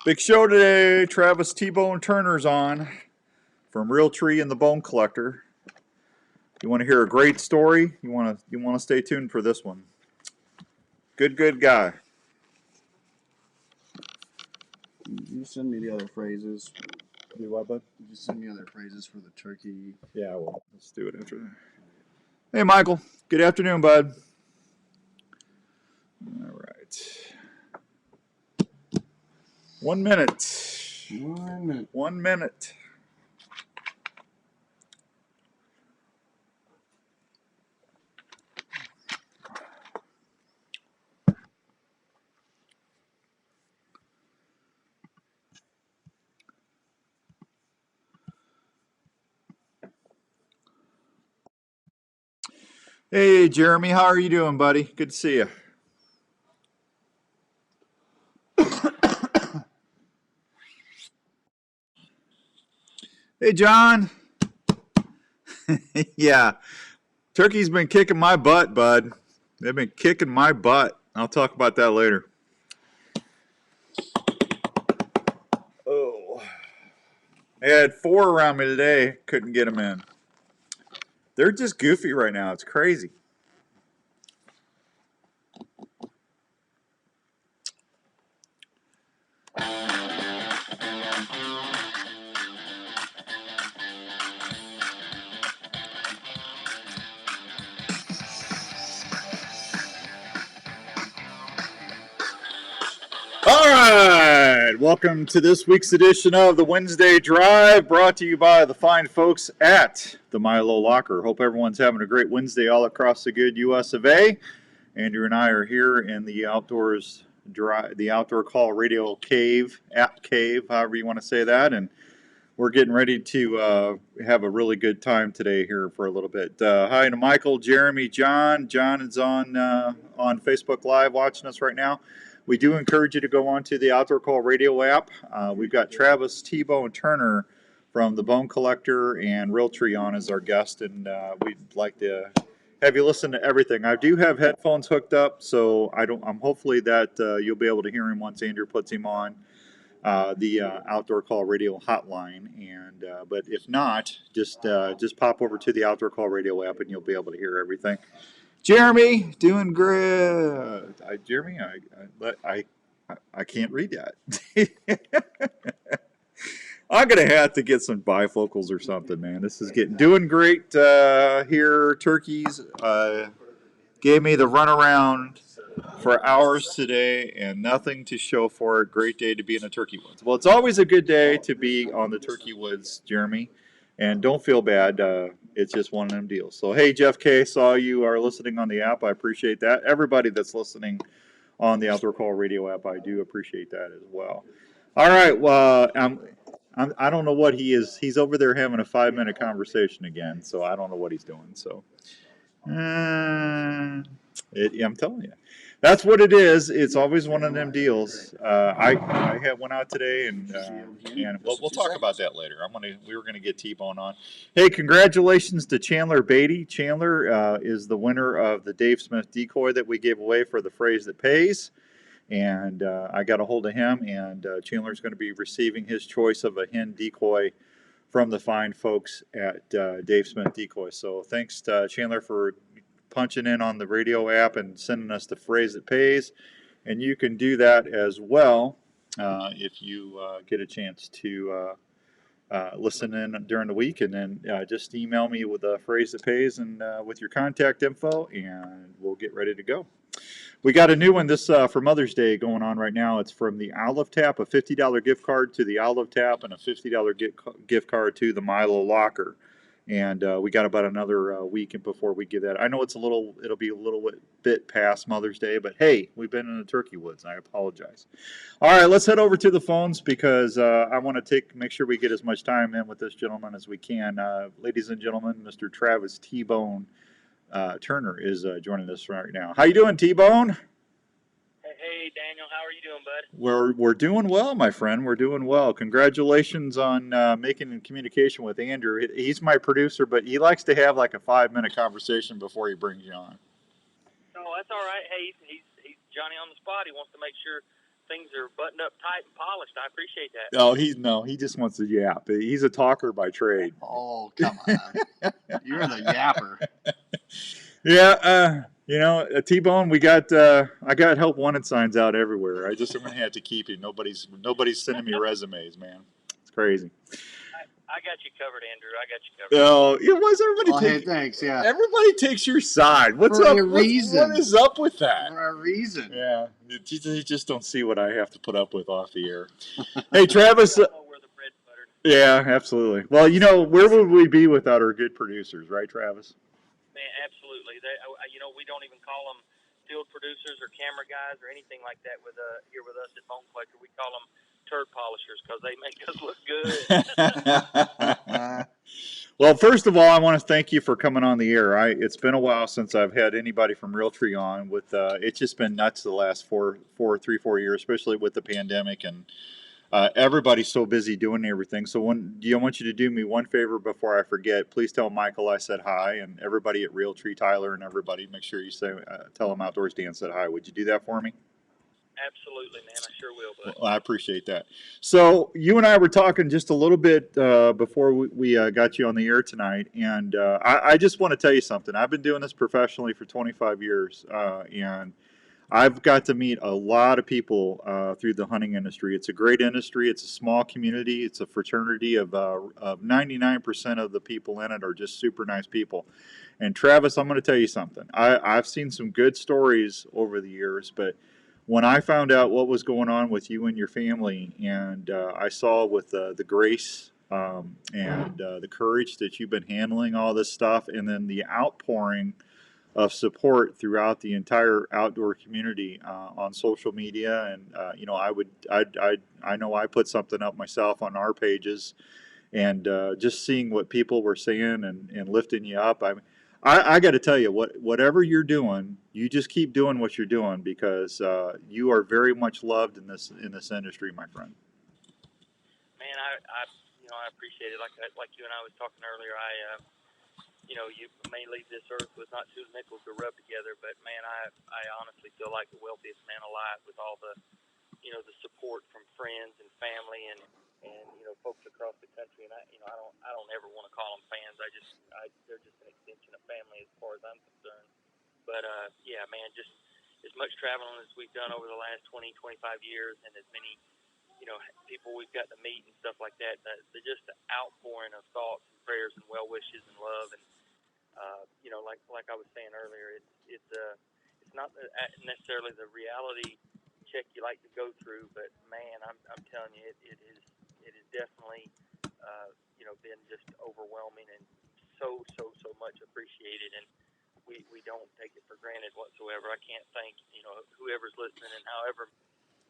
Big show today. Travis Tbone Turner's on from Realtree and the Bone Collector. You want to hear a great story? You want to stay tuned for this one. Good guy. You send me the other phrases. Do what, bud? You send me other phrases for the turkey. Yeah, well, let's do it after that. Hey, Michael. Good afternoon, bud. All right. 1 minute. 1 minute. 1 minute. Hey, Jeremy. How are you doing, buddy? Good to see you. Hey, John. Yeah. Turkey's been kicking my butt, bud. They've been kicking my butt. I'll talk about that later. Oh. I had 4 around me today. Couldn't get them in. They're just goofy right now. It's crazy. All right, welcome to this week's edition of the Wednesday Drive, brought to you by the fine folks at the Milo Locker. Hope everyone's having a great Wednesday all across the good U.S. of A. Andrew and I are here in the outdoors drive, the Outdoor Call Radio Cave, app cave, however you want to say that, and we're getting ready to have a really good time today here for a little bit. Hi to Michael, Jeremy, John. John is on Facebook Live watching us right now. We do encourage you to go on to the Outdoor Call Radio app. We've got Travis Tbone Turner from the Bone Collector and Realtree on as our guest, and we'd like to have you listen to everything. I do have headphones hooked up, so I'm hopefully that you'll be able to hear him once Andrew puts him on the Outdoor Call Radio hotline. And but if not, just pop over to the Outdoor Call Radio app, and you'll be able to hear everything. Jeremy, doing great. Jeremy, I can't read that. I'm gonna have to get some bifocals or something, man. This is doing great here. Turkeys gave me the runaround for hours today and nothing to show for it. Great day to be in the turkey woods. Well, it's always a good day to be on the turkey woods, Jeremy. And don't feel bad. It's just one of them deals. So, hey, Jeff K, saw you are listening on the app. I appreciate that. Everybody that's listening on the Outdoor Call Radio app, I do appreciate that as well. All right. Well, I don't know what he is. He's over there having a 5-minute conversation again. So I don't know what he's doing. So, I'm telling you. That's what it is. It's always one of them deals. I went out today and we'll talk about that later. We were gonna get Tbone on. Hey, congratulations to Chandler Beatty. Chandler is the winner of the Dave Smith decoy that we gave away for the phrase that pays. And I got a hold of him, and Chandler's going to be receiving his choice of a hen decoy from the fine folks at Dave Smith Decoy. So thanks to Chandler for punching in on the radio app and sending us the phrase that pays. And you can do that as well if you get a chance to listen in during the week, and then just email me with the phrase that pays and with your contact info, and we'll get ready to go. We got a new one this for Mother's Day going on right now. It's from the Olive Tap, a $50 gift card to the Olive Tap and a $50 gift card to the Milo Locker. And we got about another week before we give that. I know it'll be a little bit past Mother's Day, but hey, we've been in the turkey woods. I apologize. All right, let's head over to the phones because I want to make sure we get as much time in with this gentleman as we can. Ladies and gentlemen, Mr. Travis Tbone Turner is joining us right now. How you doing, Tbone? Hey, Daniel. How are you doing, bud? We're doing well, my friend. We're doing well. Congratulations on making communication with Andrew. He's my producer, but he likes to have like a 5-minute conversation before he brings you on. Oh, that's all right. Hey, he's Johnny on the spot. He wants to make sure things are buttoned up tight and polished. I appreciate that. He just wants to yap. He's a talker by trade. Oh, come on. You're the yapper. Yeah, a Tbone. I got help wanted signs out everywhere. I'm gonna have to keep it. Nobody's sending me resumes, man. It's crazy. I got you covered, Andrew. I got you covered. Oh, why is everybody Hey, thanks. Yeah. Everybody takes your side. What's For up? a reason. What is up with that? For a reason. Yeah, you just don't see what I have to put up with off the air. Hey, Travis. I know where the bread's buttered. Yeah, absolutely. Well, where would we be without our good producers, right, Travis? Man, absolutely. We don't even call them field producers or camera guys or anything like that here with us at Bone Collector. We call them turd polishers because they make us look good. Well, first of all, I want to thank you for coming on the air. It's been a while since I've had anybody from Realtree on. It's just been nuts the last 4 years, especially with the pandemic, and everybody's so busy doing everything. So I want you to do me one favor before I forget. Please tell Michael I said hi, and everybody at Realtree, Tyler, and everybody. Make sure you tell them Outdoors Dan said hi. Would you do that for me? Absolutely, man. I sure will, bud. Well, I appreciate that. So you and I were talking just a little bit before we got you on the air tonight, and I just want to tell you something. I've been doing this professionally for 25 years, and I've got to meet a lot of people through the hunting industry. It's a great industry. It's a small community. It's a fraternity of 99% of the people in it are just super nice people. And Travis, I'm going to tell you something. I've seen some good stories over the years, but when I found out what was going on with you and your family, and I saw with the grace and the courage that you've been handling all this stuff, and then the outpouring of support throughout the entire outdoor community on social media, and I know I put something up myself on our pages, and just seeing what people were saying and lifting you up. I got to tell you, whatever you're doing, you just keep doing what you're doing, because you are very much loved in this industry, my friend. Man, I appreciate it. Like you and I was talking earlier, you may leave this earth with not two nickels to rub together, but man, I honestly feel like the wealthiest man alive with all the support from friends and family and folks across the country. And I don't ever want to call them fans. They're just an extension of family as far as I'm concerned. But yeah, man, just as much traveling as we've done over the last 20, 25 years, and as many people we've got to meet and stuff like that. Just the outpouring of thoughts and prayers and well wishes and love, and like I was saying earlier, it's not necessarily the reality check you like to go through, but man, I'm telling you, it is definitely been just overwhelming and so much appreciated, and we don't take it for granted whatsoever. I can't thank whoever's listening and however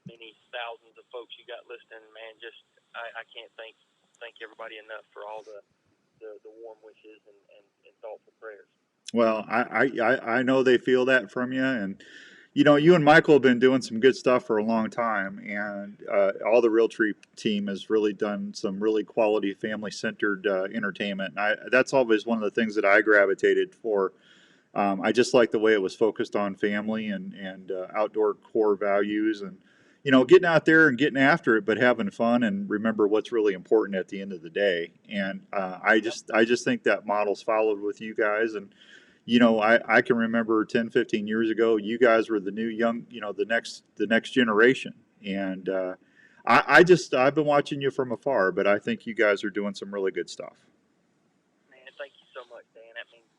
many thousands of folks you got listening, man. Just I can't thank everybody enough for all the warm wishes and thoughtful prayers. Well, I know they feel that from you, and you and Michael have been doing some good stuff for a long time, and all the Realtree team has really done some really quality family-centered entertainment. And that's always one of the things that I gravitated for. I just like the way it was focused on family and outdoor core values, and getting out there and getting after it, but having fun and remember what's really important at the end of the day. And I just think that model's followed with you guys. And I can remember 10, 15 years ago, you guys were the new young, the next generation. And I've been watching you from afar, but I think you guys are doing some really good stuff. Man, thank you so much, Dan.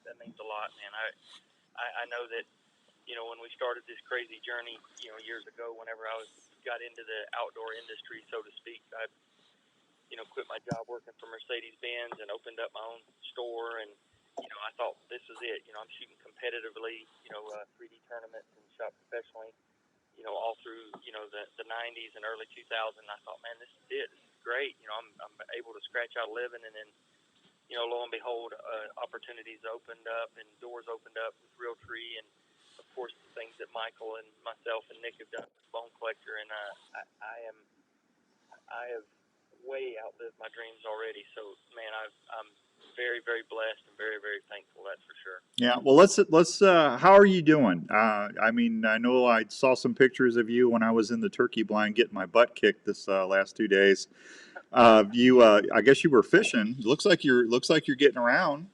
That means a lot, man. I know that when we started this crazy journey, years ago, whenever I got into the outdoor industry, so to speak, I quit my job working for Mercedes-Benz and opened up my own store, and I thought this was it. I'm shooting competitively, 3D tournaments and shot professionally, all through, the 90s and early 2000s. I thought, man, this is it. This is great. I'm able to scratch out a living, and then, lo and behold, opportunities opened up and doors opened up with Realtree, and of course the things that Michael and myself and Nick have done with Bone Collector, and I have way outlived my dreams already. So man, I'm very, very blessed and very, very thankful. That's for sure. Yeah, well, let's. How are you doing? I mean, I know I saw some pictures of you when I was in the turkey blind getting my butt kicked this last 2 days. I guess you were fishing. Looks like you're getting around.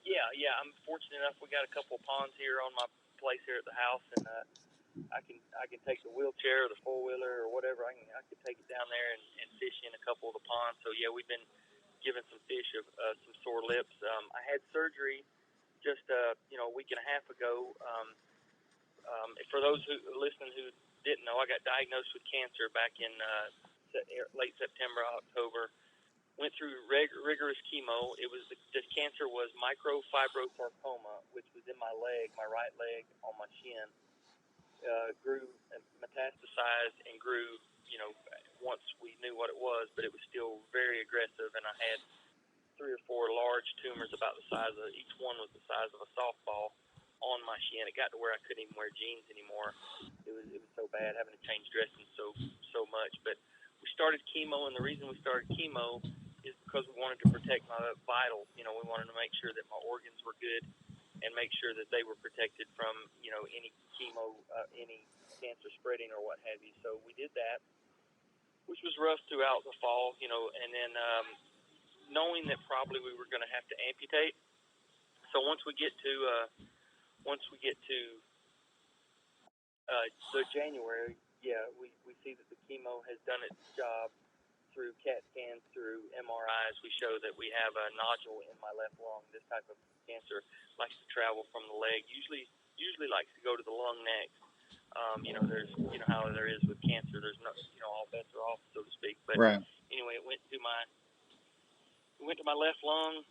Yeah, yeah. I'm fortunate enough. We got a couple of ponds here on my place here at the house, and I can take the wheelchair or the four wheeler or whatever. I can take it down there and fish in a couple of the ponds. So yeah, we've been giving some fish some sore lips. I had surgery just a week and a half ago. For those who listening who didn't know, I got diagnosed with cancer back in late September, October. Went through rigorous chemo. It was the cancer was microfibrosarcoma, which was in my leg, my right leg, on my shin. Grew, metastasized, and grew. Once we knew what it was, but it was still very aggressive, and I had 3 or 4 large tumors about the size of each one was the size of a softball on my shin. It got to where I couldn't even wear jeans anymore. It was so bad, having to change dressing so much. But we started chemo, and the reason we started chemo is because we wanted to protect my vitals. We wanted to make sure that my organs were good and make sure that they were protected from any chemo, any cancer spreading or what have you. So we did that, which was rough throughout the fall. And then knowing that probably we were going to have to amputate. So once we get to the January, yeah, we see that the chemo has done its job. Through CAT scans, through MRIs, we show that we have a nodule in my left lung. This type of cancer likes to travel from the leg. Usually likes to go to the lung next. There's how there is with cancer. There's no all bets are off, so to speak. But Right. anyway, it went to my left lung.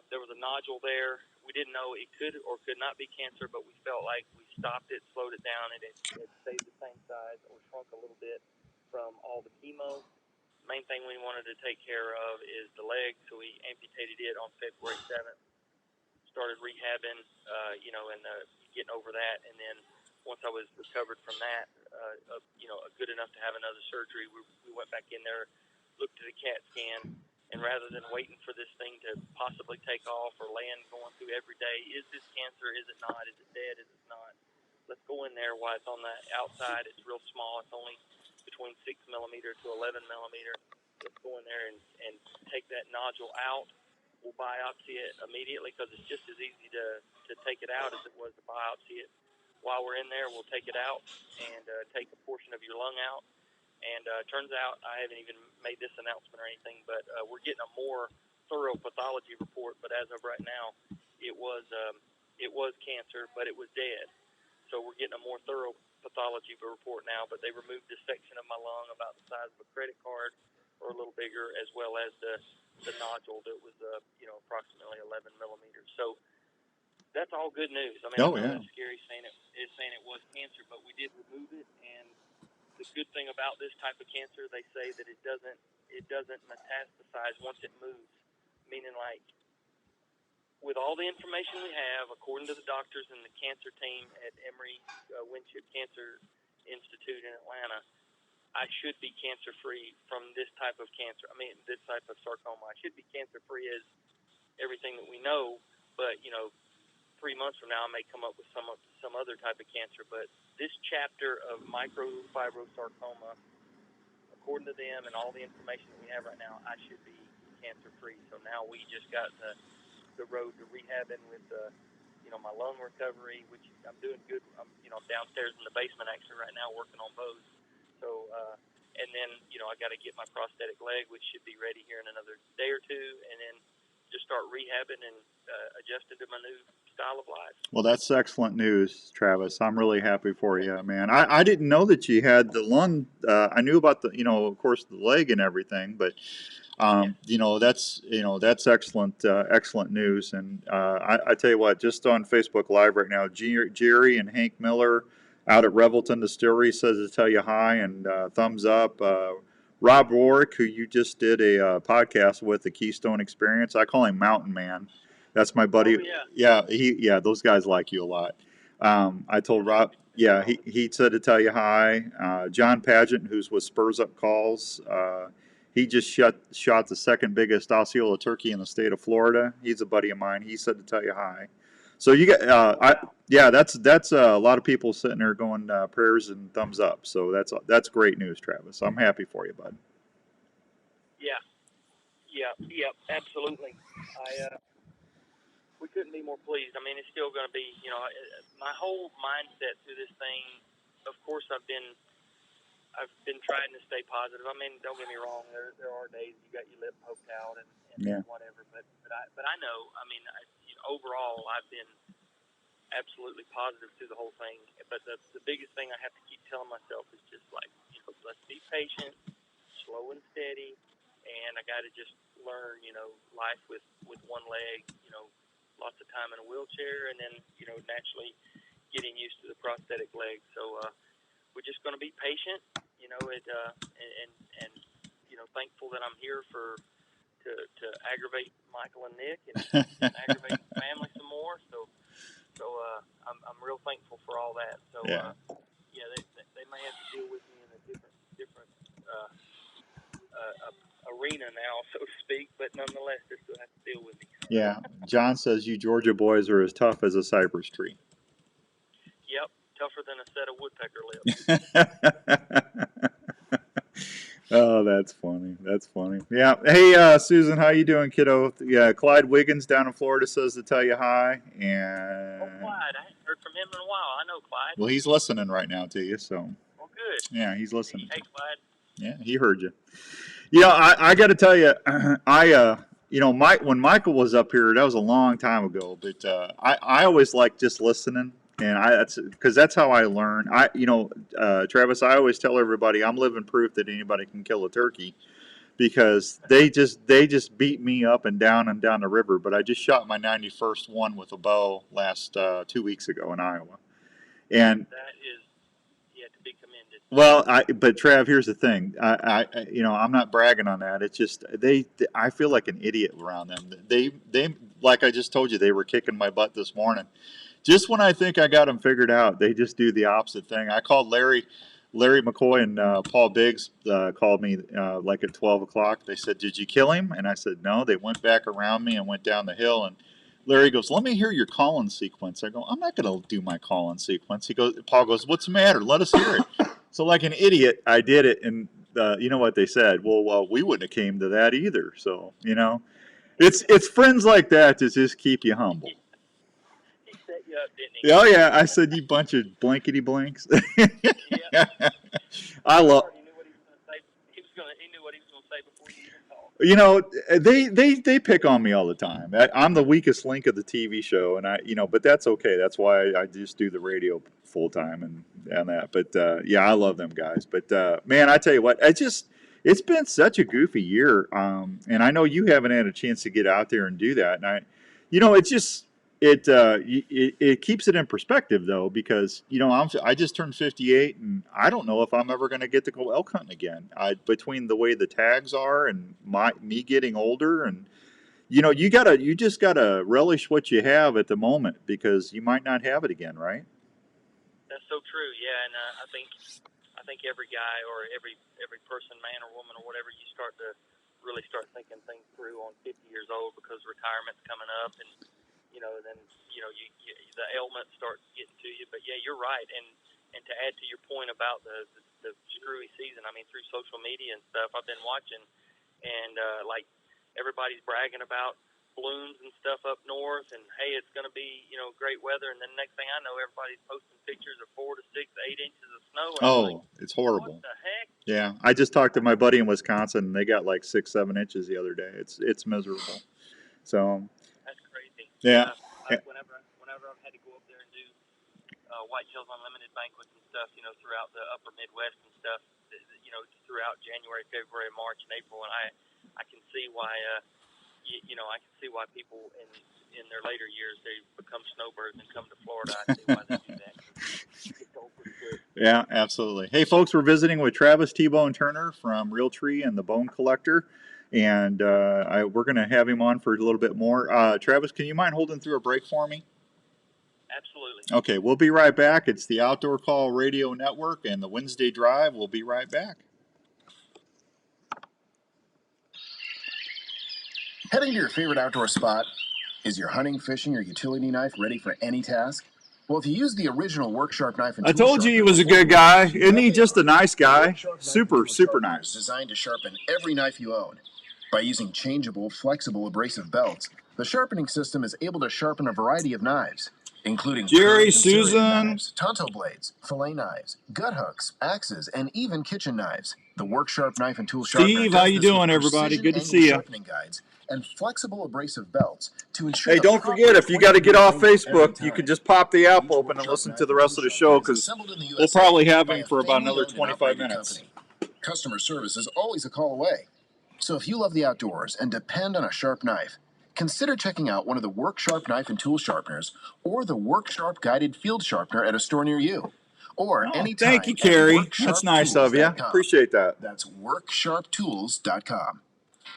There was a nodule there. We didn't know it could or could not be cancer, but we felt like we stopped it, slowed it down, and it stayed the same size or shrunk a little bit from all the chemo. Main thing we wanted to take care of is the leg, so we amputated it on February 7th. Started rehabbing, and getting over that, and then once I was recovered from that, good enough to have another surgery, we went back in there, looked at a CAT scan, and rather than waiting for this thing to possibly take off or land going through every day, is this cancer? Is it not? Is it dead? Is it not? Let's go in there while it's on the outside. It's real small. It's only between 6 millimeter to 11 millimeter. Let's go in there and take that nodule out. We'll biopsy it immediately because it's just as easy to take it out as it was to biopsy it. While we're in there, we'll take it out and take a portion of your lung out. And turns out, I haven't even made this announcement or anything, but we're getting a more thorough pathology report. But as of right now, it was cancer, but it was dead. So we're getting a more thorough pathology report now, but they removed this section of my lung about the size of a credit card or a little bigger, as well as the nodule that was approximately 11 millimeters. So that's all good news. I mean, I know that's scary saying it was cancer, but we did remove it. And the good thing about this type of cancer, they say that it doesn't metastasize once it moves, meaning like, with all the information we have, according to the doctors and the cancer team at Emory Winship Cancer Institute in Atlanta, I should be cancer-free from this type of cancer. I mean, this type of sarcoma. I should be cancer-free as everything that we know, but 3 months from now, I may come up with some other type of cancer. But this chapter of microfibrosarcoma, according to them and all the information that we have right now, I should be cancer-free. So now we just got the road to rehabbing with my lung recovery, which I'm doing good. I'm downstairs in the basement actually right now working on those. So and then I got to get my prosthetic leg, which should be ready here in another day or two, and then just start rehabbing and adjusting to my new style of life. Well, that's excellent news, Travis. I'm really happy for you, man. I didn't know that you had the lung. I knew about the, of course, the leg and everything, but that's excellent, excellent news. And I tell you what, just on Facebook Live right now, Jerry and Hank Miller out at Revelton Distillery says to tell you hi and thumbs up. Rob Warwick, who you just did a podcast with, the Keystone Experience. I call him Mountain Man. That's my buddy. Oh, yeah. Yeah, those guys like you a lot. I told Rob, yeah, he said to tell you hi. John Pageant, who's with Spurs Up Calls, He just shot the second biggest Osceola turkey in the state of Florida. He's a buddy of mine. He said to tell you hi. So you get, yeah, that's a lot of people sitting there going prayers and thumbs up. So that's great news, Travis. I'm happy for you, bud. Yeah, absolutely. We couldn't be more pleased. I mean, it's still going to be, my whole mindset through this thing. Of course, I've been trying to stay positive. I mean, don't get me wrong. There are days you got your lip poked out and whatever. But I know. I mean, overall, I've been absolutely positive through the whole thing. But the biggest thing I have to keep telling myself is just like, let's be patient, slow and steady, and I got to just learn, life with one leg, lots of time in a wheelchair, and then, naturally getting used to the prosthetic leg. So we're just going to be patient, and thankful that I'm here to aggravate Michael and Nick and aggravate family some more. So I'm real thankful for all that. So they may have to deal with me in a different arena now, so to speak, but nonetheless, they still have to deal with me. Yeah, John says you Georgia boys are as tough as a cypress tree. Yep, tougher than a set of woodpecker lips. Oh, that's funny. That's funny. Yeah. Hey, Susan, how you doing, kiddo? Yeah, Clyde Wiggins down in Florida says to tell you hi. And Clyde, I haven't heard from him in a while. I know Clyde. Well, he's listening right now to you, so. Well, good. Yeah, he's listening. Hey, Clyde. Yeah, he heard you. I got to tell you, when Michael was up here, that was a long time ago. But I always like just listening, and that's how I learn. Travis, I always tell everybody I'm living proof that anybody can kill a turkey, because they just beat me up and down the river. But I just shot my 91st one with a bow last 2 weeks ago in Iowa, and that is to be commended. Well, but Trav, here's the thing. I'm not bragging on that. It's just I feel like an idiot around them. They, like I just told you, they were kicking my butt this morning. Just when I think I got them figured out, they just do the opposite thing. I called Larry McCoy and Paul Biggs called me like at 12 o'clock. They said, "Did you kill him?" And I said, "No." They went back around me and went down the hill, and Larry goes, "Let me hear your call-in sequence." I go, "I'm not going to do my call-in sequence." Paul goes, "What's the matter? Let us hear it." So like an idiot, I did it, and you know what they said? Well, we wouldn't have came to that either. So it's friends like that to just keep you humble. He set you up, didn't he? Oh yeah, I said, you bunch of blankety blanks. Yeah. I love. He knew what he was going to say. He knew what he was going to say before you even talked. They pick on me all the time. I'm the weakest link of the TV show, and but that's okay. That's why I just do the radio full time and that. But I love them guys. But man, I tell you what, it's been such a goofy year. And I know you haven't had a chance to get out there and do that. And it's just. It keeps it in perspective though, because I just turned 58 and I don't know if I'm ever going to get to go elk hunting again. Between the way the tags are and me getting older, and you just gotta relish what you have at the moment, because you might not have it again, right? That's so true. Yeah, and I think every guy or every person, man or woman or whatever, you really start thinking things through on 50 years old, because retirement's coming up, and then the ailments start getting to you. But yeah, you're right. And to add to your point about the screwy season, I mean, through social media and stuff, I've been watching, and like everybody's bragging about blooms and stuff up north, and hey, it's going to be great weather, and then next thing I know, everybody's posting pictures of 4 to 6, 8 inches of snow. And it's horrible. What the heck? Yeah, I just talked to my buddy in Wisconsin, and they got like 6, 7 inches the other day. It's miserable. So that's crazy. Yeah. Whenever I've had to go up there and do Whitetails Unlimited banquets and stuff, throughout the upper Midwest and stuff, throughout January, February, March, and April, and I can see why, I can see why people in their later years, they become snowbirds and come to Florida. I see why they do that. It's all pretty good. Yeah, absolutely. Hey, folks, we're visiting with Travis Tbone Turner from Realtree and the Bone Collector. And we're going to have him on for a little bit more. Travis, can you mind holding through a break for me? Absolutely. Okay, we'll be right back. It's the Outdoor Call Radio Network and the Wednesday Drive. We'll be right back. Heading to your favorite outdoor spot? Is your hunting, fishing, or utility knife ready for any task? Well, if you use the original Work Sharp knife and I tool told you he sharpener was a before good you guy. use, Isn't he just a nice the Work guy? Sharp knife and Super, tool super sharpener is nice. designed to sharpen every knife you own. By using changeable, flexible abrasive belts, the sharpening system is able to sharpen a variety of knives, including Jerry, curved and serrated Susan. knives, tonto blades, fillet knives, gut hooks, axes, and even kitchen knives. The Work Sharp knife and tool sharpener Steve, does how you this with doing, everybody? precision Good to angle see you. sharpening guides and flexible abrasive belts to ensure Hey, the don't proper forget, if you got to get off pointing range every Facebook, you time. can just pop the app Each open Work and Sharp listen knife to the and rest tool of the sharpener show is because assembled in the we'll USA probably have by him a for about another family-owned and 25 operated minutes. company. Customer service is always a call away. So if you love the outdoors and depend on a sharp knife, consider checking out one of the Work Sharp knife and tool sharpeners or the Work Sharp guided field sharpener at a store near you. Or Oh, anytime thank you, at Carrie. That's nice of you. worksharptools.com. Appreciate that. That's worksharptools.com.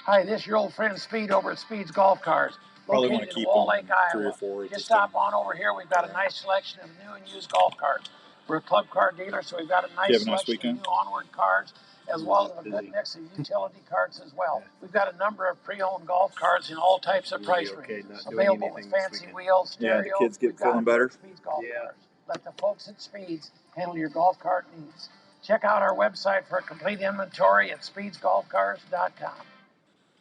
Hi, this is your old friend Speed over at Speed's Golf Cars, Probably wanna located in keep Wall them Lake, 3 or Iowa. 4 at Just this stop time. on over here. We've got a nice selection of new and used golf carts. We're a club car dealer, so we've got a You nice have a nice selection weekend? of new onward cars, as well as a good mix of utility carts as well. We've got a number of pre-owned golf carts in all types of price ranges, available with fancy wheels, Yeah, the stereo. kids get We've got feeling it better? at Speed's Golf Cars. Let the folks at Speed's handle your golf cart needs. Check out our website for a complete inventory at speedsgolfcars.com.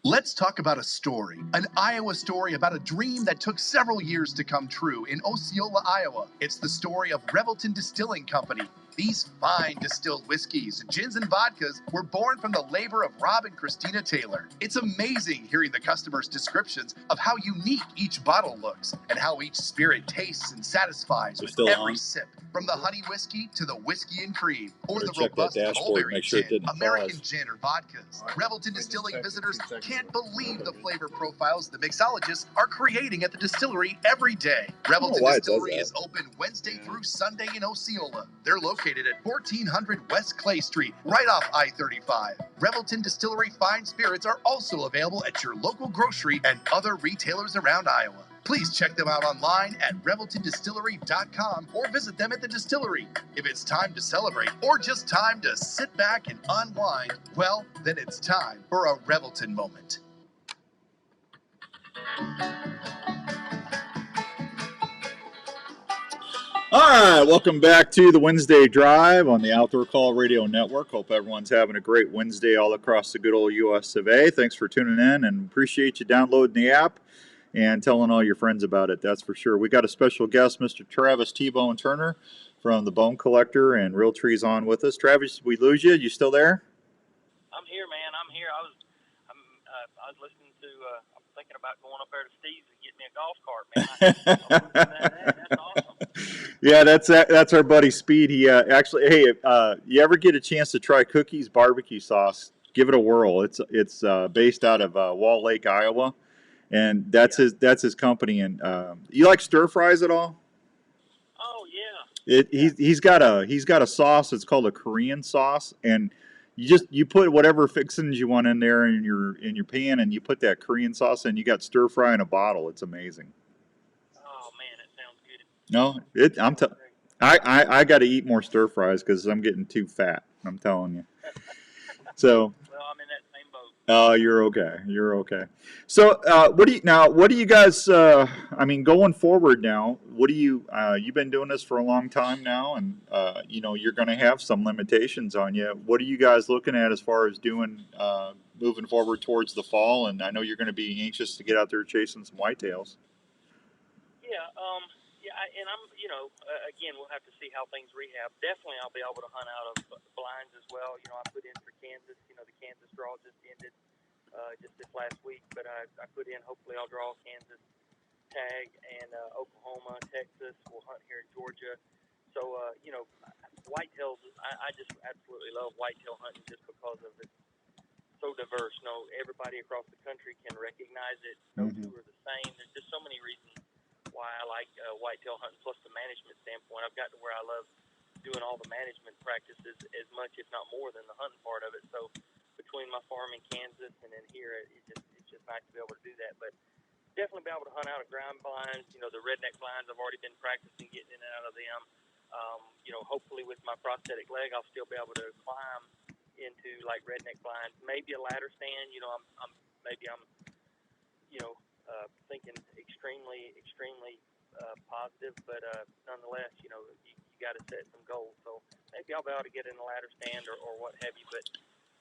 Let's talk about a story, an Iowa story about a dream that took several years to come true in Osceola, Iowa. It's the story of Revelton Distilling Company. These fine distilled whiskeys, gins, and vodkas were born from the labor of Rob and Christina Taylor. It's amazing hearing the customers' descriptions of how unique each bottle looks and how each spirit tastes and satisfies They're with still every on? sip. From the honey whiskey to the whiskey and cream, or Better the check that robust dashboard, mulberry make sure it gin, didn't American pause. gin, or vodkas. Revelton Distilling visitors can't believe the flavor profiles the mixologists are creating at the distillery every day. Revelton why it does Distillery that. is open Wednesday through Sunday in Osceola. They're located at 1400 West Clay Street, right off I-35. Revelton Distillery fine spirits are also available at your local grocery and other retailers around Iowa. Please check them out online at reveltondistillery.com or visit them at the distillery. If it's time to celebrate or just time to sit back and unwind, well, then it's time for a Revelton moment. All right, welcome back to the Wednesday Drive on the Outdoor Call Radio Network. Hope everyone's having a great Wednesday all across the good old US of A. Thanks for tuning in and appreciate you downloading the app and telling all your friends about it, that's for sure. We got a special guest, Mr. Travis Tbone Turner from the Bone Collector and Real Trees on with us. Travis, we lose you? You still there? I'm here, man. I'm here. I was listening to. I'm thinking about going up there to Steve's and getting me a golf cart, man. That's awesome. Yeah, that's our buddy Speed. He actually, hey, you ever get a chance to try Cookies barbecue sauce? Give it a whirl. It's based out of Wall Lake, Iowa, and that's his company. And you like stir fries at all? Oh yeah. He's got a sauce. It's called a Korean sauce, and you put whatever fixings you want in there in your pan, and you put that Korean sauce in. You got stir fry in a bottle. It's amazing. Oh man, it sounds good. No, I got to eat more stir fries because I'm getting too fat. I'm telling you. So. Well, I'm in that same boat. Oh, you're okay. You're okay. So, what do you guys? I mean, going forward now, what do you? You've been doing this for a long time now, and you're going to have some limitations on you. What are you guys looking at as far as doing, moving forward towards the fall? And I know you're going to be anxious to get out there chasing some whitetails. Yeah. And I'm, again, we'll have to see how things rehab. Definitely, I'll be able to hunt out of blinds as well. I put in for Kansas. The Kansas draw just ended just this last week, but I put in. Hopefully, I'll draw Kansas tag and Oklahoma, Texas. We'll hunt here in Georgia. So, whitetails. I just absolutely love whitetail hunting just because of it's so diverse. Everybody across the country can recognize it. No two are the same. There's just so many reasons why I like whitetail hunting, plus the management standpoint. I've got to where I love doing all the management practices as much, if not more, than the hunting part of it. So between my farm in Kansas and then here, it's just nice to be able to do that. But definitely be able to hunt out of ground blinds. The redneck blinds, I've already been practicing getting in and out of them. Hopefully with my prosthetic leg, I'll still be able to climb into like redneck blinds, maybe a ladder stand. I'm thinking extremely positive, but nonetheless, you got to set some goals. So maybe I'll be able to get in a ladder stand or what have you, but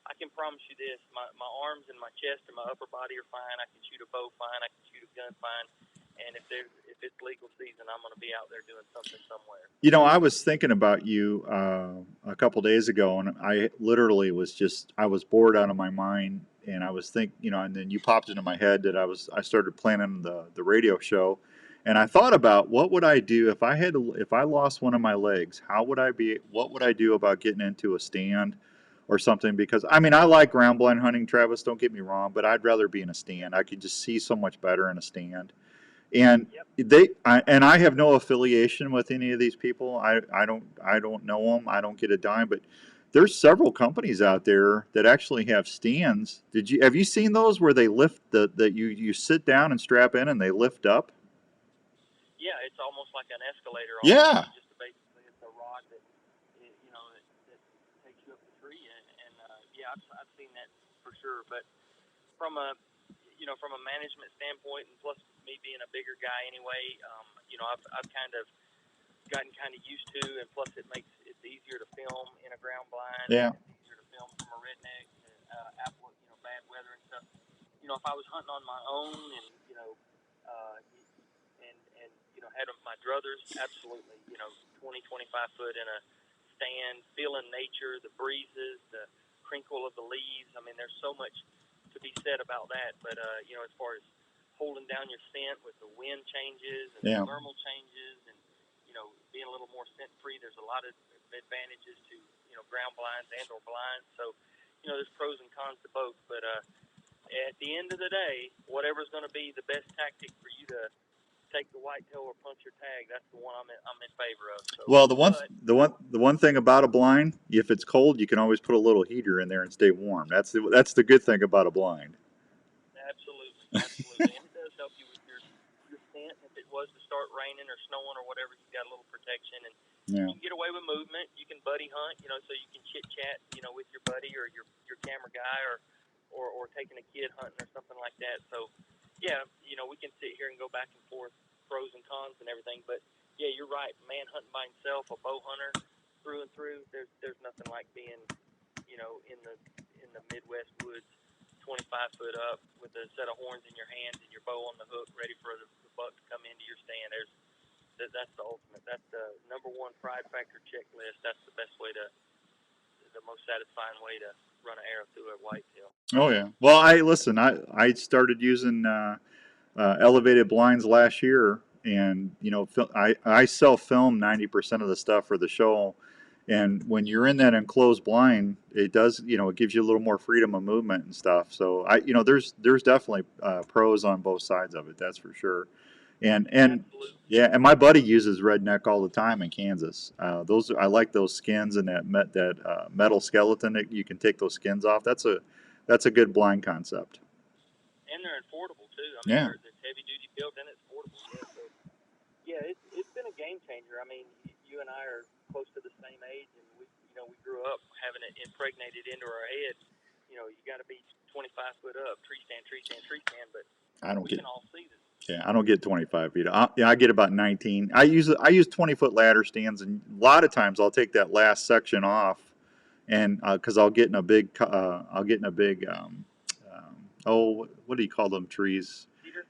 I can promise you this: my arms and my chest and my upper body are fine. I can shoot a bow fine. I can shoot a gun fine. And if it's legal season, I'm going to be out there doing something somewhere. I was thinking about you a couple days ago, and I literally I was bored out of my mind, and I was and then you popped into my head that I started planning the radio show, and I thought about what would I do if I lost one of my legs, what would I do about getting into a stand or something? Because I mean, I like ground blind hunting, Travis, don't get me wrong, but I'd rather be in a stand. I could just see so much better in a stand. And I have no affiliation with any of these people. I don't know them. I don't get a dime. But there's several companies out there that actually have stands. Have you seen those where they lift that you sit down and strap in and they lift up? Yeah, it's almost like an escalator. Yeah. Just basically, it's a rod that that takes you up the tree, and yeah, I've seen that for sure. But from a from a management standpoint, and plus me being a bigger guy anyway, I've kind of gotten kind of used to, and plus it's easier to film in a ground blind. Yeah. It's easier to film from a redneck, apple, bad weather and stuff. If I was hunting on my own and had my druthers, absolutely, 20-25 foot in a stand, feeling nature, the breezes, the crinkle of the leaves. I mean, there's so much to be said about that. But as far as holding down your scent with the wind changes and the thermal changes, and being a little more scent free, there's a lot of advantages to ground blinds and or blinds. So there's pros and cons to both. But at the end of the day, whatever's going to be the best tactic for you to take the whitetail or punch your tag, that's the one I'm in favor of. So, Well, the one thing about a blind, if it's cold, you can always put a little heater in there and stay warm. That's the good thing about a blind. Absolutely, and it does help you with your scent. If it was to start raining or snowing or whatever, you've got a little protection, and you can get away with movement. You can buddy hunt, so you can chit chat, with your buddy or your camera guy, or taking a kid hunting or something like that. So, yeah, we can sit here and go back and forth, pros and cons and everything. But yeah, you're right. Man hunting by himself, a bow hunter through and through. There's nothing like being, in the Midwest woods, 25 foot up with a set of horns in your hands and your bow on the hook, ready for the buck to come into your stand. That's the ultimate. That's the number one pride factor checklist. That's the most satisfying way to run an arrow through a whitetail. Oh yeah. Well, I started using elevated blinds last year, and I self film 90% of the stuff for the show. And when you're in that enclosed blind, it does, it gives you a little more freedom of movement and stuff. So there's definitely pros on both sides of it. That's for sure. And Absolutely. yeah, and my buddy uses redneck all the time in Kansas. I like those skins and that metal skeleton that you can take those skins off. That's a good blind concept. And they're affordable too. I mean, they're heavy duty built and it's affordable. Yeah, so yeah, it's been a game changer. I mean, you and I are close to the same age, and we grew up having it impregnated into our head. You got to be 25 foot up, tree stand, but we can all see this. Yeah, I don't get 25 feet. I get about 19. I use 20-foot ladder stands, and a lot of times I'll take that last section off, and because I'll get in a big what do you call them trees? Cedar?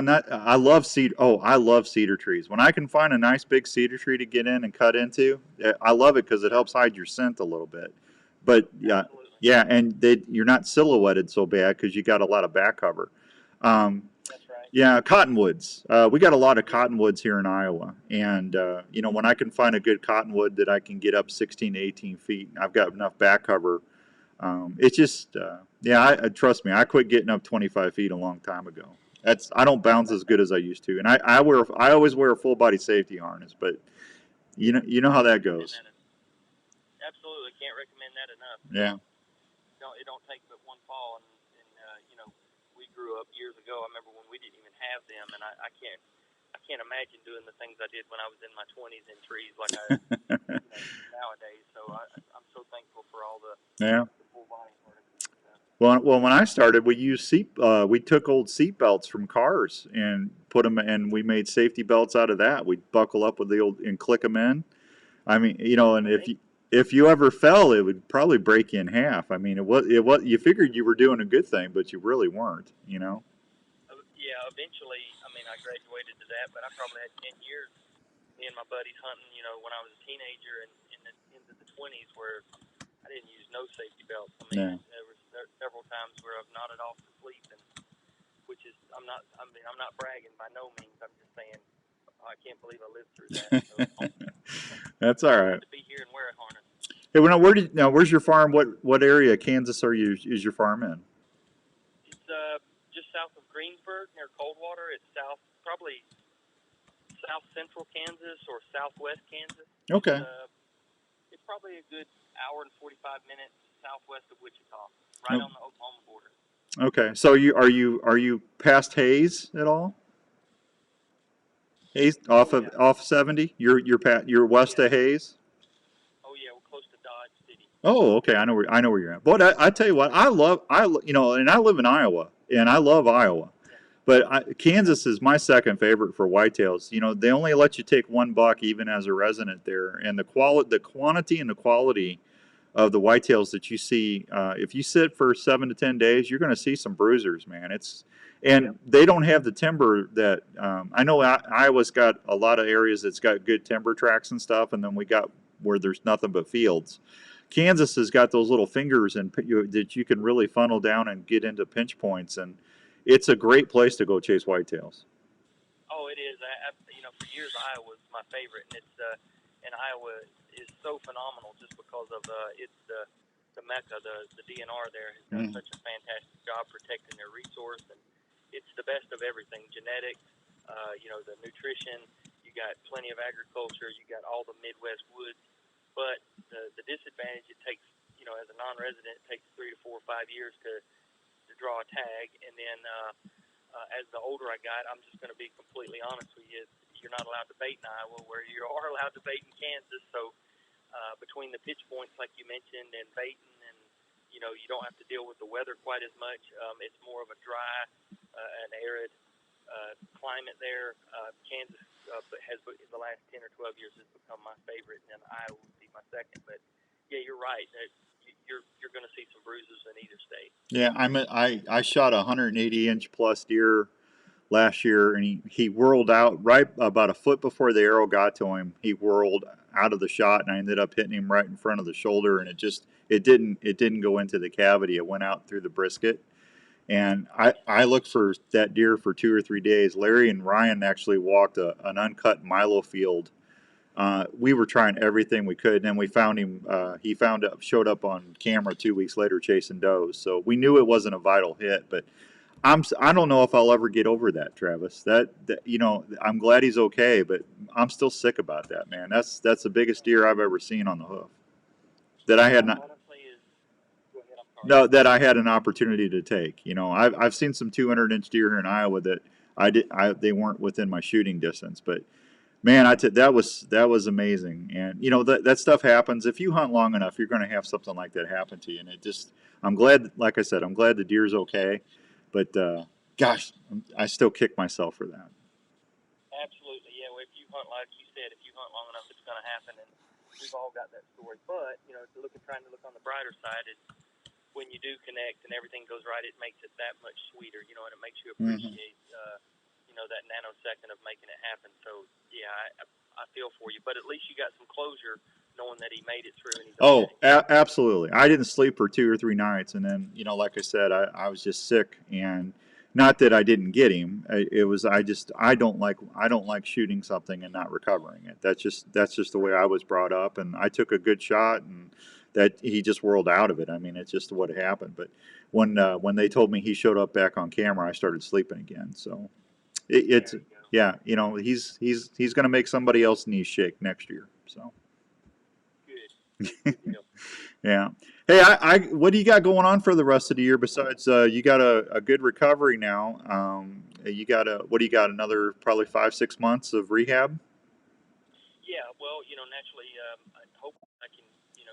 Not. I love cedar. Oh, I love cedar trees. When I can find a nice big cedar tree to get in and cut into, I love it because it helps hide your scent a little bit. But Absolutely. yeah, and you're not silhouetted so bad because you got a lot of back cover. That's right. Yeah, cottonwoods. We got a lot of cottonwoods here in Iowa, and when I can find a good cottonwood that I can get up 16 to 18 feet, I've got enough back cover. It's just, trust me, I quit getting up 25 feet a long time ago. I don't bounce as good as I used to, and I always wear a full body safety harness, but you know how that goes. Absolutely, can't recommend that enough. Yeah. It don't take but one fall, and we grew up years ago. I remember when we didn't even have them, and I can't imagine doing the things I did when I was in my 20s in trees like I nowadays. So I'm so thankful for all the full body harnesses. Well, when I started, we used we took old seat belts from cars and put them, and we made safety belts out of that. We'd buckle up with the old and click them in. I mean, and if you ever fell, it would probably break you in half. I mean, it was you figured you were doing a good thing, but you really weren't. Yeah, eventually, I mean, I graduated to that, but I probably had 10 years, me and my buddies hunting, when I was a teenager and into the 20s where I didn't use no safety belts. I mean, Yeah. there was several times where I've nodded off to sleep, and which is, I'm not bragging by no means. I'm just saying, I can't believe I lived through that. So, That's all right. to be here and wear a harness. Hey, well, where's your farm? What area of Kansas is your farm in? It's just south of Greensburg near Coldwater. It's probably south central Kansas or southwest Kansas. Okay. It's probably a good hour and 45 minutes southwest of Wichita, right on the Oklahoma border. Okay. So are you past Hayes at all? Hayes off 70? You're west of Hayes? Oh yeah, we're close to Dodge City. Oh, okay. I know where you're at. But I tell you what, and I live in Iowa, and I love Iowa. But Kansas is my second favorite for whitetails. They only let you take one buck even as a resident there, and the quantity and the quality of the whitetails that you see, if you sit for 7 to 10 days, you're going to see some bruisers, man. They don't have the timber that I know. Iowa's got a lot of areas that's got good timber tracks and stuff, and then we got where there's nothing but fields. Kansas has got those little fingers that you can really funnel down and get into pinch points, and it's a great place to go chase whitetails. Oh, it is. For years Iowa was my favorite, and Iowa is so phenomenal just because of it's the mecca. The DNR there has done such a fantastic job protecting their resource, and it's the best of everything. Genetics, the nutrition. You got plenty of agriculture. You got all the Midwest woods. But the disadvantage, it takes, as a non-resident, it takes 3 to 4 or 5 years to draw a tag. And then as the older I got, I'm just going to be completely honest with you. You're not allowed to bait in Iowa where you are allowed to bait in Kansas. So between the pitch points, like you mentioned, and baiting, and, you don't have to deal with the weather quite as much. It's more of a dry, an arid climate there. Kansas has, in the last 10 or 12 years, has become my favorite, and then Iowa would be my second. But yeah, you're right. You're going to see some bruises in either state. Yeah, I shot a 180-inch plus deer last year, and he whirled out right about a foot before the arrow got to him. He whirled out of the shot, and I ended up hitting him right in front of the shoulder, and it didn't go into the cavity. It went out through the brisket. And I looked for that deer for 2 or 3 days. Larry and Ryan actually walked an uncut Milo field. We were trying everything we could, and then we found him. He showed up on camera 2 weeks later chasing does. So we knew it wasn't a vital hit, but I don't know if I'll ever get over that, Travis. I'm glad he's okay, but I'm still sick about that, man. That's the biggest deer I've ever seen on the hoof that I had not. No, that I had an opportunity to take. I've seen some 200-inch deer here in Iowa that they weren't within my shooting distance, but man, that was amazing. And that stuff happens. If you hunt long enough, you're going to have something like that happen to you. And I'm glad, like I said, I'm glad the deer's okay. But gosh, I still kick myself for that. Absolutely, yeah. Well, if you hunt, like you said, if you hunt long enough, it's going to happen, and we've all got that story. But trying to look on the brighter side, is when you do connect and everything goes right, it makes it that much sweeter, and it makes you appreciate, that nanosecond of making it happen. So yeah, I feel for you, but at least you got some closure knowing that he made it through. And he's okay. Absolutely. I didn't sleep for 2 or 3 nights, and then like I said, I was just sick, and not that I didn't get him. It was I don't like shooting something and not recovering it. That's just the way I was brought up, and I took a good shot, and that he just whirled out of it. I mean, it's just what happened. But when they told me he showed up back on camera, I started sleeping again. So he's going to make somebody else's knees shake next year. So good. Yeah. Hey, what do you got going on for the rest of the year besides you got a good recovery now? What do you got? Another probably 5-6 months of rehab? Yeah. Well, naturally, I hope I can,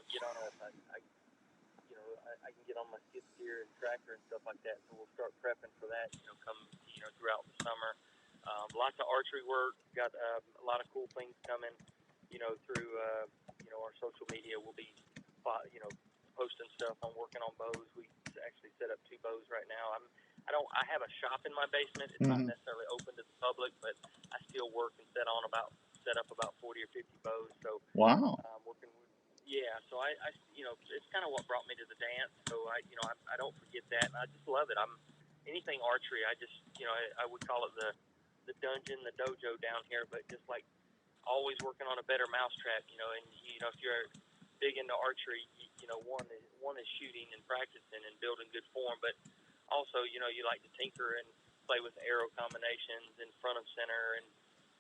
get on I can get get on my skid steer and tractor and stuff like that. So we'll start prepping for that, come, throughout the summer. Lots of archery work. Got a lot of cool things coming, through, our social media. We'll be, posting stuff. I'm working on bows. We actually set up 2 bows right now. I have a shop in my basement. It's not necessarily open to the public, but I still work and set up about 40 or 50 bows. So Wow. working with, so I it's kind of what brought me to the dance. So I don't forget that. And I just love it. Anything archery. I just, I would call it the dungeon, the dojo down here, but just like always working on a better mousetrap, and if you're big into archery, one is shooting and practicing and building good form, but also, you like to tinker and play with arrow combinations and front of center and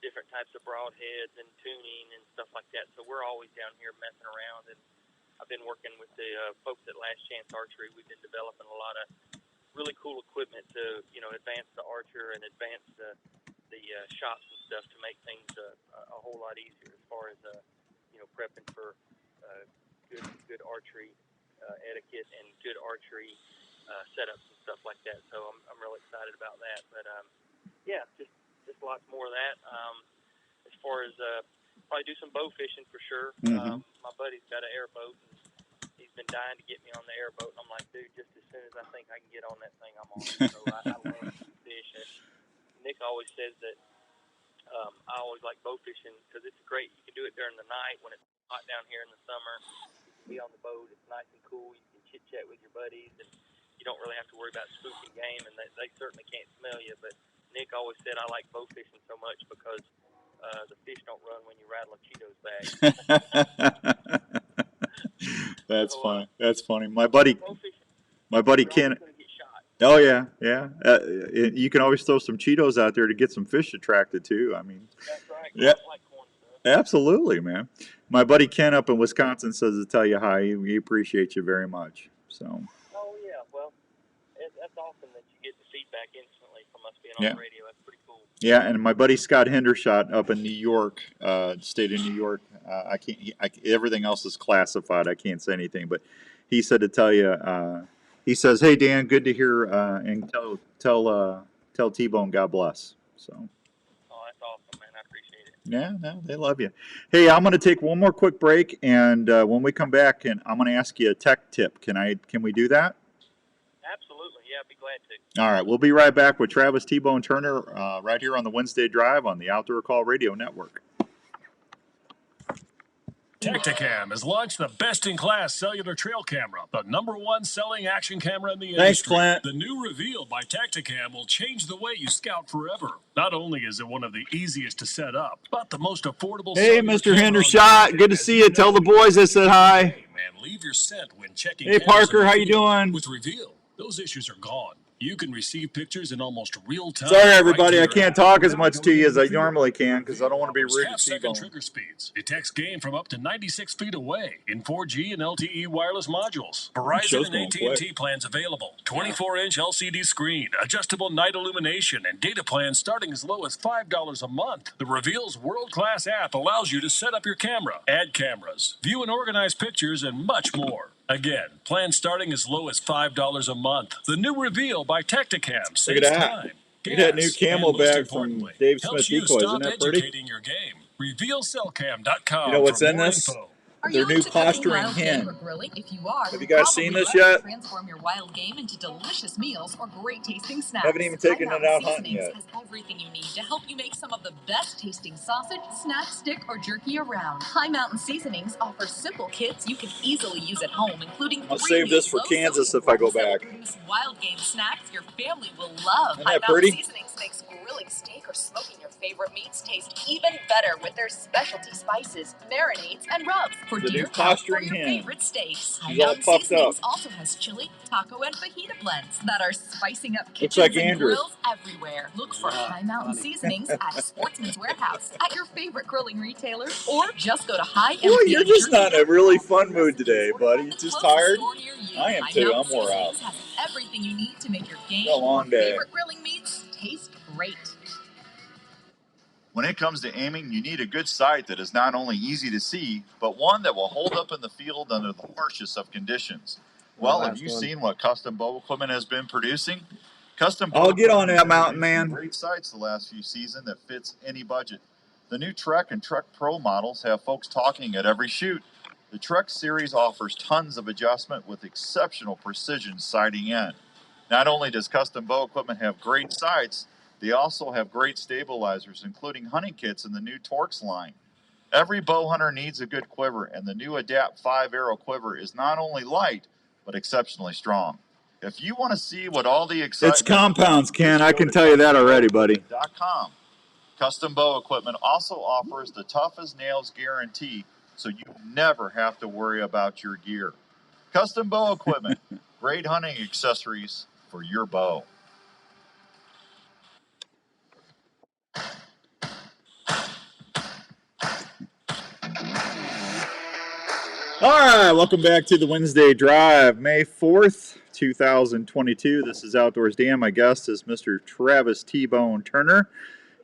different types of broadheads and tuning and stuff like that. So we're always down here messing around, and I've been working with the folks at Last Chance Archery. We've been developing a lot of really cool equipment to, advance the archer and advance the shops and stuff to make things a whole lot easier as far as, prepping for good archery etiquette and good archery setups and stuff like that. So I'm really excited about that. But just lots more of that. As far as probably do some bow fishing for sure. My buddy's got an airboat, and he's been dying to get me on the airboat. And I'm like, dude, just as soon as I think I can get on that thing, I'm on it. So I love fishing. Nick always says that I always like bow fishing because it's great. You can do it during the night when it's hot down here in the summer. You can be on the boat. It's nice and cool. You can chit-chat with your buddies, and you don't really have to worry about spooking game, and they certainly can't smell you. But Nick always said I like bow fishing so much because the fish don't run when you rattle a Cheetos bag. That's funny. That's funny. My buddy Ken. Get shot. Oh yeah, yeah. You can always throw some Cheetos out there to get some fish attracted too. I mean, that's right. Yeah. I like corn stuff. Absolutely, man. My buddy Ken up in Wisconsin says to tell you hi. He appreciates you very much. So. Oh yeah, well, that's awesome that you get the feedback instantly from us being Yeah. on the radio. That's pretty cool. Yeah, and my buddy Scott Hendershot up in New York, state of New York. I can't. Everything else is classified. I can't say anything, but he said to tell you. He says, "Hey Dan, good to hear, and tell Tbone God bless." So. Oh, that's awesome, man. I appreciate it. Yeah, no, they love you. Hey, I'm going to take one more quick break, and when we come back, and I'm going to ask you a tech tip. Can we do that? Absolutely, yeah, I'd be glad to. All right, we'll be right back with Travis Tbone Turner right here on the Wednesday Drive on the Outdoor Call Radio Network. Tacticam has launched the best-in-class cellular trail camera, the #1 selling action camera in the Thanks, industry. Clint. The new Reveal by Tacticam will change the way you scout forever. Not only is it one of the easiest to set up, but the most affordable. Hey, cellular Mr. camera on the Hendershot, market. good to As see you. Tell the boys I said hi. And leave your scent when checking. Hey, cameras Parker, in the how you field. doing? With Reveal, those issues are gone. You can receive pictures in almost real time. Sorry, everybody, I right to your can't app. talk as much to you as I normally can because I don't want to be Offers rude to half-second T-Bone. trigger speeds. Detects game from up to 96 feet away in 4G and LTE wireless modules. show's Verizon and going AT&T quick. plans available. 24-inch LCD screen, adjustable night illumination, and data plans starting as low as $5 a month. The Reveal's world-class app allows you to set up your camera, add cameras, view and organize pictures, and much more. Again, plans starting as low as $5 a month. The new Reveal by Tacticam saves that. time. Look at that new gas, camo and most bag from importantly, Dave helps Smith you Decoys. Isn't stop that pretty? educating your game. RevealCellCam.com. You know what's for in more this? info. Are Their you new into cooking posturing wild game hen. or grilling? If you are, Have you guys seen probably this ready to yet? transform your wild game into delicious meals or great tasting snacks. Haven't even taken High it out Mountain hunting Seasonings yet. has everything you need to help you make some of the best tasting sausage, snack, stick, or jerky around. High Mountain Seasonings offers simple kits you can easily use at home, including I'll 3 save new this for low Kansas sodium if I go ones that will back. produce wild game snacks your family will love. Isn't High that Mountain pretty? Seasonings makes grilling steak or smoking your favorite meats taste even better with their specialty spices, marinades, and rubs for The new deer cow or posturing your hen. favorite steaks. High She's all Mountain puffed Seasonings up. also has chili, taco, and fajita blends that are spicing up Looks kitchens like and Andrew. grills everywhere. Look for High Mountain Seasonings at Sportsman's Warehouse, at your favorite grilling retailer, or just go to High. Boy, you're just not in a really fun mood today, buddy. You just tired? I am too. I'm wore out. Has everything you need to make your game It's a long or day. favorite grilling meats taste great. When it comes to aiming, you need a good sight that is not only easy to see, but one that will hold up in the field under the harshest of conditions. Well, have you seen what Custom Bow Equipment has been producing? Custom I'll Bow get on Equipment that has mountain, produced some man. great sights the last few seasons that fits any budget. The new Trek and Trek Pro models have folks talking at every shoot. The Trek series offers tons of adjustment with exceptional precision sighting in. Not only does Custom Bow Equipment have great sights, they also have great stabilizers, including hunting kits in the new Torx line. Every bow hunter needs a good quiver, and the new Adapt 5 Arrow quiver is not only light, but exceptionally strong. If you want to see what all the excitement It's compounds, about, Ken. just I go can to tell you that already, buddy. CustomBowEquipment.com. Custom Bow Equipment also offers the tough as nails guarantee, so you never have to worry about your gear. Custom Bow Equipment, great hunting accessories for your bow. All right, welcome back to the Wednesday Drive, May 4th, 2022. This is Outdoors Dan. My guest is Mr. Travis Tbone Turner.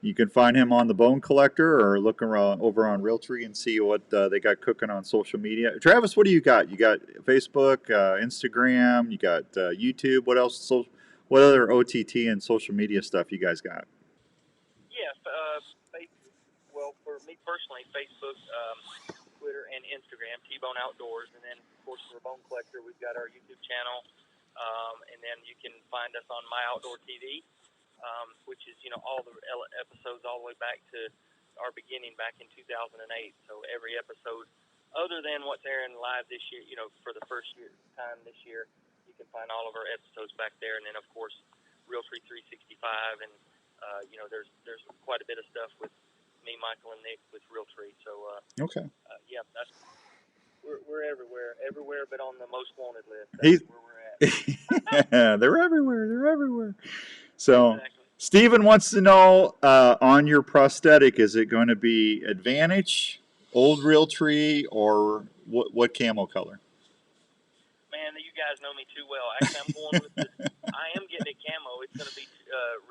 You can find him on the Bone Collector or look around over on Realtree and see what they got cooking on social media. Travis, what do you got? You got Facebook, Instagram, you got YouTube. What else? What other OTT and social media stuff you guys got? Yeah, well, for me personally, Facebook, Twitter, and Instagram, Tbone Outdoors, and then of course for the Bone Collector, we've got our YouTube channel, and then you can find us on My Outdoor TV, which is all the episodes all the way back to our beginning back in 2008. So every episode, other than what's airing live this year, for the first time this year, you can find all of our episodes back there, and then of course Realtree 365, and there's quite a bit of stuff with me, Michael, and Nick with Realtree. So Okay. yeah, we're everywhere but on the most wanted list. That's where we're at. They're everywhere. They're everywhere. So, Exactly. Steven wants to know on your prosthetic, is it going to be Advantage, Old Realtree, or what camo color? Man, you guys know me too well. Actually, I'm going with this. I am getting it camo. It's going to be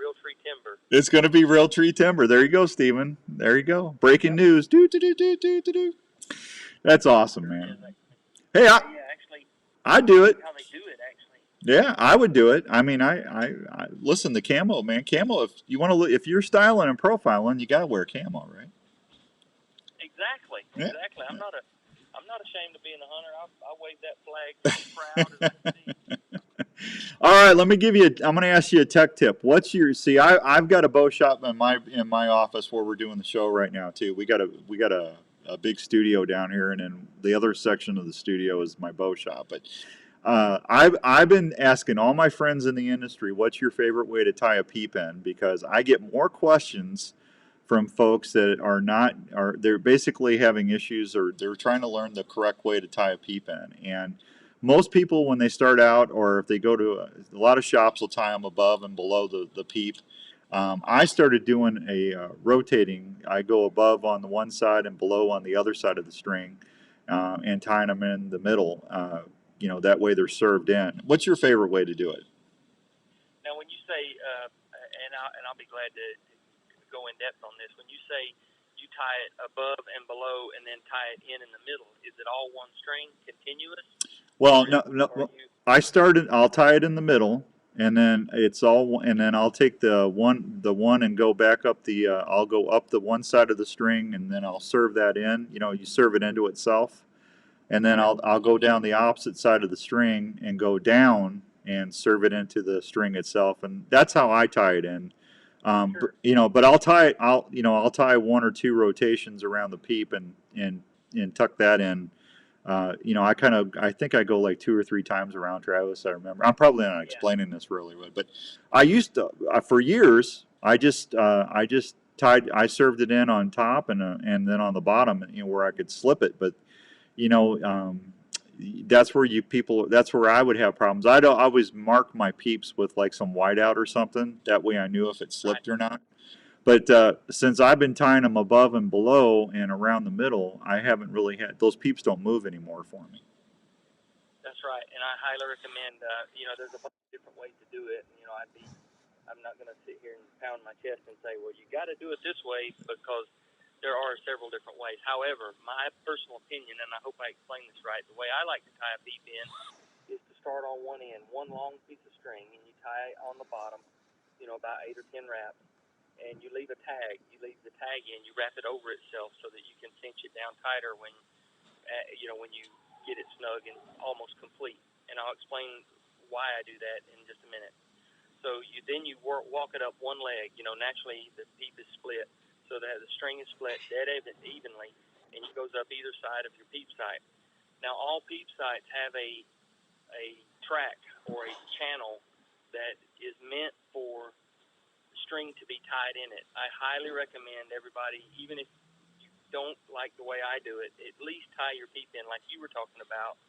Realtree Timber. It's going to be Realtree Timber. There you go, Steven. There you go. Breaking news. Do, do, do, do, do, do, do. That's awesome, man. Hey, Actually, I'd do it. how they do it, actually. Yeah, I would do it. I mean, I listen. The camo, man, camo. If you want to, if you're styling and profiling, you gotta wear camo, right? Exactly. Yeah. Exactly. I'm not ashamed of being a hunter. I wave that flag so proud as I see. All right, let me give you. I'm going to ask you a tech tip. What's your? See, I've got a bow shop in my office where we're doing the show right now too. We got a big studio down here, and then the other section of the studio is my bow shop. But I've been asking all my friends in the industry, what's your favorite way to tie a peep in? Because I get more questions from folks that they're basically having issues, or they're trying to learn the correct way to tie a peep in. And most people, when they start out, or if they go to a lot of shops, will tie them above and below the peep. I started doing a rotating. I go above on the one side and below on the other side of the string, and tying them in the middle. That way they're served in. What's your favorite way to do it? Now, when you say, and I'll be glad to go in depth on this. When you say you tie it above and below and then tie it in the middle, is it all one string, continuous? Well, no. I'll tie it in the middle, and then I'll take the one and go back up I'll go up the one side of the string, and then I'll serve that in. You serve it into itself, and then I'll go down the opposite side of the string and go down and serve it into the string itself, and that's how I tie it in. Sure. But I'll tie one or two rotations around the peep and tuck that in. I think I go like 2 or 3 times around, Travis. I remember. I'm probably not explaining this really well, but I used to for years. I just tied. I served it in on top and then on the bottom, where I could slip it. But that's where that's where I would have problems. I'd always mark my peeps with like some whiteout or something. That way I knew if it slipped or not. But since I've been tying them above and below and around the middle, I haven't really had those peeps don't move anymore for me. That's right, and I highly recommend. There's a bunch of different ways to do it. I'm not going to sit here and pound my chest and say, well, you got to do it this way, because there are several different ways. However, my personal opinion, and I hope I explain this right, the way I like to tie a peep in is to start on one end, one long piece of string, and you tie on the bottom, about 8 or 10 wraps, and you leave a tag. You leave the tag in. You wrap it over itself so that you can cinch it down tighter when you get it snug and almost complete. And I'll explain why I do that in just a minute. So you walk it up one leg. Naturally the peep is split, so that the string is split dead evenly, and it goes up either side of your peep sight. Now all peep sights have a track or a channel that is meant for string to be tied in it. I highly recommend everybody, even if you don't like the way I do it, at least tie your peep in like you were talking about.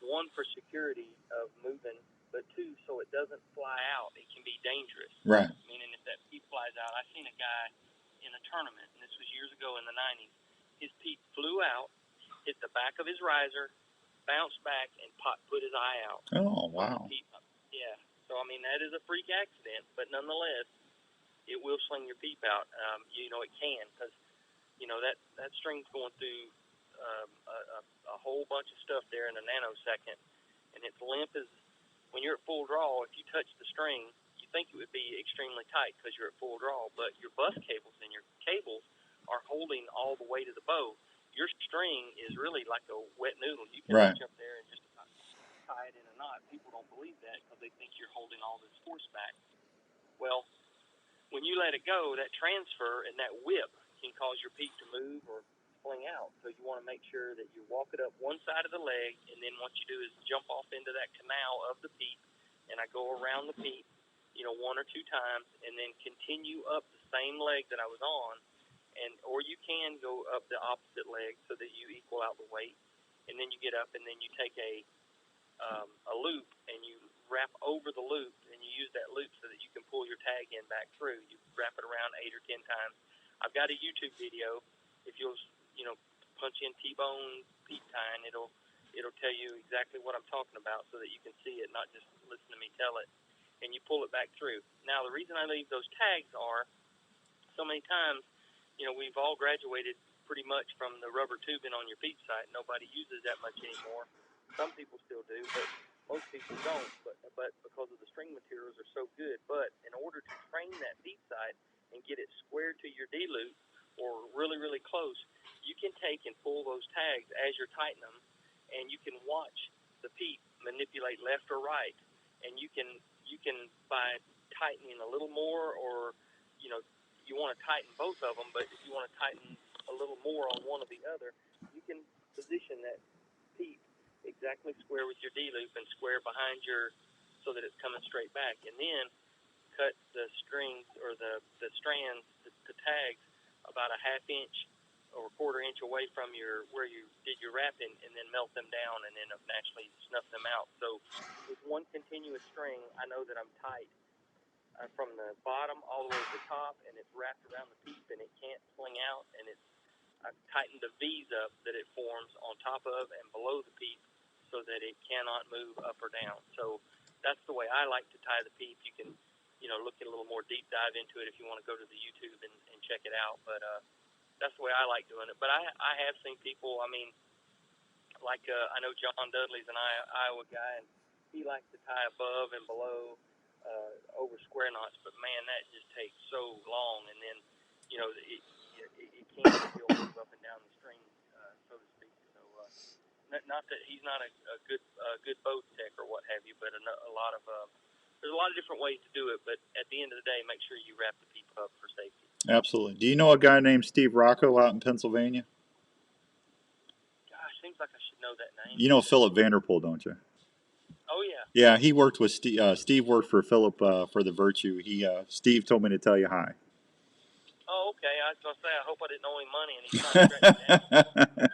One, for security of moving, but two, so it doesn't fly out. It can be dangerous. Right. Meaning if that peep flies out, I seen a guy in a tournament, and this was years ago in the 90s. His peep flew out, hit the back of his riser, bounced back, and put his eye out. Oh, wow. Yeah. So, that is a freak accident, but nonetheless, it will sling your peep out. It can, because, that string's going through a whole bunch of stuff there in a nanosecond, and its limp is, when you're at full draw, if you touch the string, you think it would be extremely tight because you're at full draw, but your bus cables and your cables are holding all the weight of the bow. Your string is really like a wet noodle. You can reach up there and just tie it in a knot. People don't believe that because they think you're holding all this force back. Well, when you let it go, that transfer and that whip can cause your peep to move or fling out. So you want to make sure that you walk it up one side of the leg, and then what you do is jump off into that canal of the peep, and I go around the peep, one or two times, and then continue up the same leg that I was on, or you can go up the opposite leg so that you equal out the weight, and then you get up, and then you take a loop, and you wrap over the loop, and you use that loop so that you can pull your tag in back through. You wrap it around 8 or 10 times. I've got a YouTube video. If you'll, punch in Tbone peep tying, it'll tell you exactly what I'm talking about so that you can see it, not just listen to me tell it. And you pull it back through. Now, the reason I leave those tags are so many times, we've all graduated pretty much from the rubber tubing on your peep sight. Nobody uses that much anymore. Some people still do, but most people don't. But because of the string materials are so good. But in order to train that peep sight and get it square to your D loop or really, really close, you can take and pull those tags as you're tightening them, and you can watch the peep manipulate left or right. And you can by tightening a little more, or you want to tighten both of them, but if you want to tighten a little more on one or the other, you can position that peep exactly square with your D loop and square behind so that it's coming straight back, and then cut the strings or the strands, the tags, about a half inch or a quarter inch away from where you did your wrapping, and then melt them down, and then naturally snuff them out. So with one continuous string, I know that I'm tight from the bottom all the way to the top, and it's wrapped around the peep, and it can't fling out, and I've tightened the V's up that it forms on top of and below the peep so that it cannot move up or down. So that's the way I like to tie the peep. You can, look at a little more deep dive into it if you want to go to the YouTube and check it out. But that's the way I like doing it. But I have seen people, I know John Dudley's an Iowa guy, and he likes to tie above and below over square knots. But, man, that just takes so long. And then, it can't still move up and down the string, so to speak. So, not that he's not a good bow tech or what have you, but a lot of there's a lot of different ways to do it. But at the end of the day, make sure you wrap the peep up for safety. Absolutely. Do you know a guy named Steve Rocco out in Pennsylvania? Gosh, seems like I should know that name. You know Philip Vanderpool, don't you? Oh yeah. Yeah, he worked with Steve. Steve worked for Philip for the Virtue. Steve told me to tell you hi. Oh, okay. I was gonna say I hope I didn't owe him money and he's trying to track me down.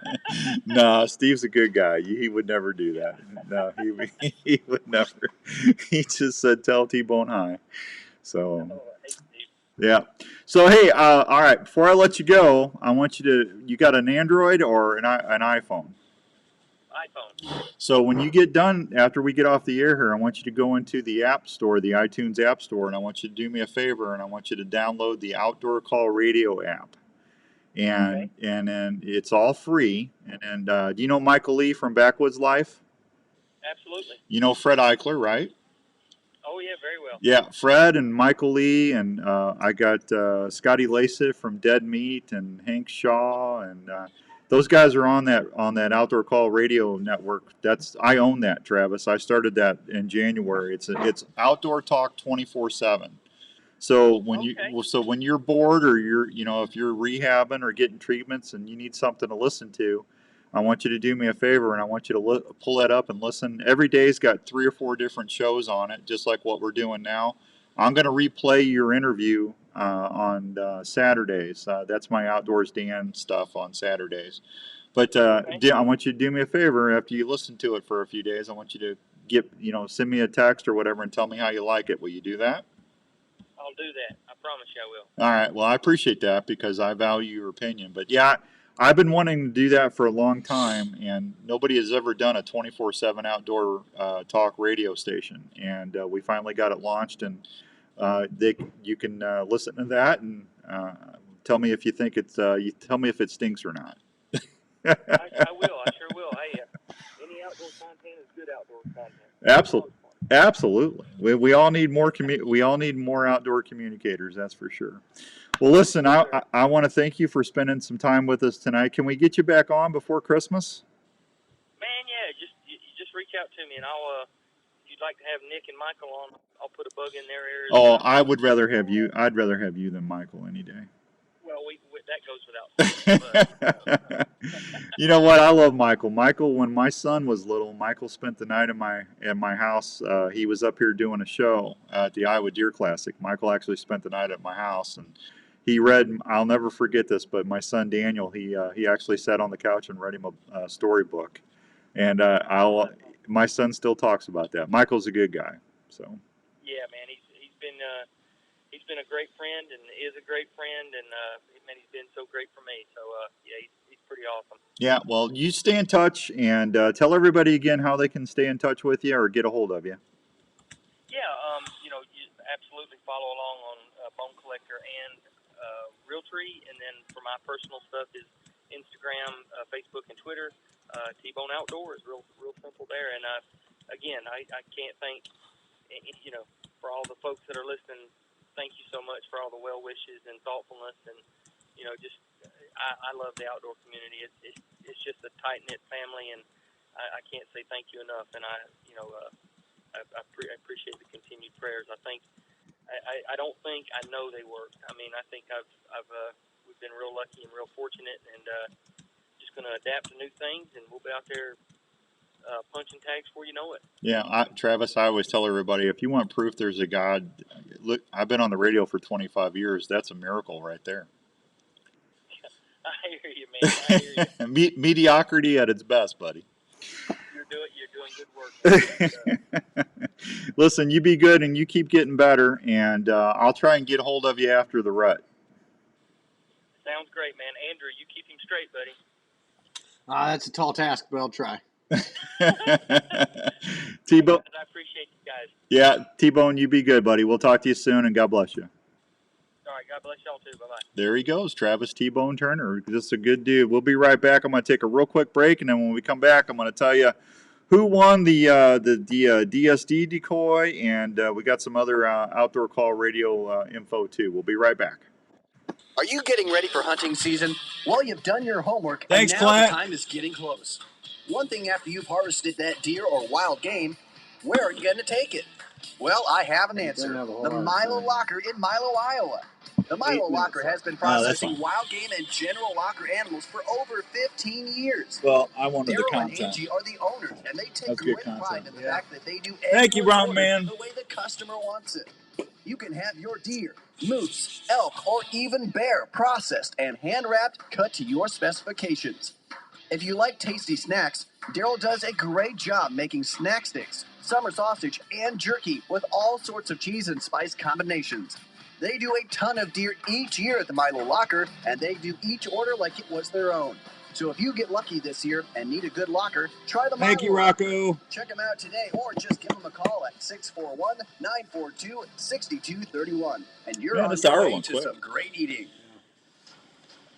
No, Steve's a good guy. He would never do that. No, he would never. He just said tell Tbone hi. So. Hey, Steve. Yeah. So hey, all right. Before I let you go, I want you to. You got an Android or an iPhone? iPhone. So when you get done, after we get off the air here, I want you to go into the App Store, the iTunes App Store, and I want you to do me a favor, and I want you to download the Outdoor Call Radio app. And then it's all free. And do you know Michael Lee from Backwoods Life? Absolutely. You know Fred Eichler, right? Oh yeah, very well. Yeah, Fred and Michael Lee, and I got Scotty Lacey from Dead Meat, and Hank Shaw, and those guys are on that Outdoor Call Radio network. I own that, Travis. I started that in January. It's Outdoor Talk 24/7. So when you're bored, or if you're rehabbing or getting treatments and you need something to listen to, I want you to do me a favor, and I want you to pull that up and listen. Every day's got 3 or 4 different shows on it, just like what we're doing now. I'm going to replay your interview on Saturdays. That's my Outdoors Dan stuff on Saturdays. But I want you to do me a favor after you listen to it for a few days. I want you to send me a text or whatever and tell me how you like it. Will you do that? I'll do that. I promise you I will. All right. Well, I appreciate that because I value your opinion. But yeah, I've been wanting to do that for a long time, and nobody has ever done a 24/7 outdoor talk radio station. And we finally got it launched, and you can listen to that and tell me if you think you tell me if it stinks or not. I will. I sure will. Hey, any outdoor content is good outdoor content. Absolutely. Absolutely. We all need more we all need more outdoor communicators, that's for sure. Well, listen, I want to thank you for spending some time with us tonight. Can we get you back on before Christmas? Man, yeah, just reach out to me, and I'll if you'd like to have Nick and Michael on, I'll put a bug in their ears. Oh, I would rather have you. I'd rather have you than Michael any day. Well, that goes without saying. You know what? I love Michael. Michael, when my son was little, Michael spent the night at my house. He was up here doing a show at the Iowa Deer Classic. Michael actually spent the night at my house, and he read. I'll never forget this. But my son Daniel, he actually sat on the couch and read him a storybook, and my son still talks about that. Michael's a good guy. So. Yeah, man, he's been a great friend and is a great friend, and man, he's been so great for me. So yeah, he's pretty awesome. Yeah, well, you stay in touch and tell everybody again how they can stay in touch with you or get a hold of you. Yeah, you absolutely follow along on Bone Collector and Realtree, and then for my personal stuff is Instagram, Facebook, and Twitter. Tbone Outdoor is real simple there. And again, I can't thank for all the folks that are listening. Thank you so much for all the well wishes and thoughtfulness, and just I love the outdoor community. It's just a tight knit family, and I can't say thank you enough. And I appreciate the continued prayers. I don't think I know they work. I mean, I think we've been real lucky and real fortunate, and just going to adapt to new things, and we'll be out there punching tags before you know it. Yeah, Travis, I always tell everybody, if you want proof there's a God, look, I've been on the radio for 25 years. That's a miracle right there. I hear you, man. I hear you. Mediocrity at its best, buddy. You're doing good work. Listen, you be good and you keep getting better, and I'll try and get a hold of you after the rut. Sounds great, man. Andrew, you keep him straight, buddy. That's a tall task, but I'll try. Tbone, I appreciate you guys. Yeah, Tbone, you be good, buddy. We'll talk to you soon, and God bless you. All right, God bless y'all too. Bye-bye. There he goes, Travis Tbone Turner. Just a good dude. We'll be right back. I'm going to take a real quick break, and then when we come back, I'm going to tell you who won the DSD decoy, and we got some other outdoor call radio info too. We'll be right back. Are you getting ready for hunting season? Well, you've done your homework, Thanks, and now Clint. the time is getting close. One thing after you've harvested that deer or wild game, where are you going to take it? Well, I have an answer. The Milo Locker in Milo, Iowa. The Milo Locker has been processing wild game and general locker animals for over 15 years. Well, I wanted the Daryl and content. Angie are the owners, and they take great pride in the fact that they do Thank you, Brown every Man. the way the customer wants it. You can have your deer, moose, elk, or even bear processed and hand-wrapped, cut to your specifications. If you like tasty snacks, Daryl does a great job making snack sticks, summer sausage, and jerky with all sorts of cheese and spice combinations. They do a ton of deer each year at the Milo Locker, and they do each order like it was their own. So if you get lucky this year and need a good locker, try the Milo Thank you, Rocco. Check them out today, or just give them a call at 641-942-6231. And you're on your way to some great eating.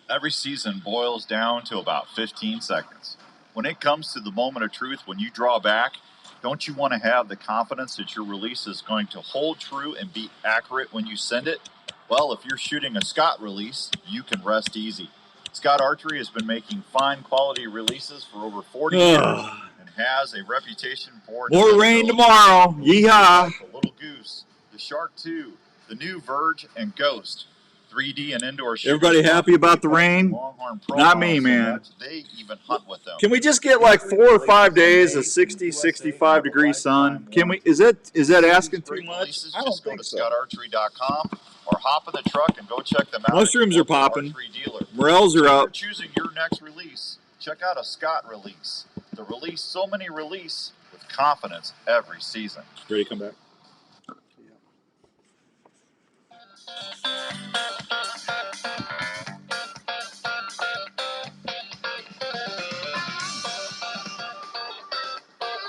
Every season boils down to about 15 seconds. When it comes to the moment of truth, when you draw back, Don't you want to have the confidence that your release is going to hold true and be accurate when you send it? Well, if you're shooting a Scott release, you can rest easy. Scott Archery has been making fine quality releases for over 40 years and has a reputation for More rain tomorrow. Yeehaw. The Little Goose, the Shark 2, the new Verge, and Ghost. 3D and indoor shooters. Everybody happy about the rain? Not me, man. They even hunt with them. Can we just get like 4 or 5 days of 60, 65 degree sun? Can we? Is that asking too much? I don't Just go think to so. scottarchery.com or hop in the truck and go check them out. Mushrooms are popping. Morels are up. If you're choosing your next release, check out a Scott release. The release, so many release with confidence every season. Ready to come back?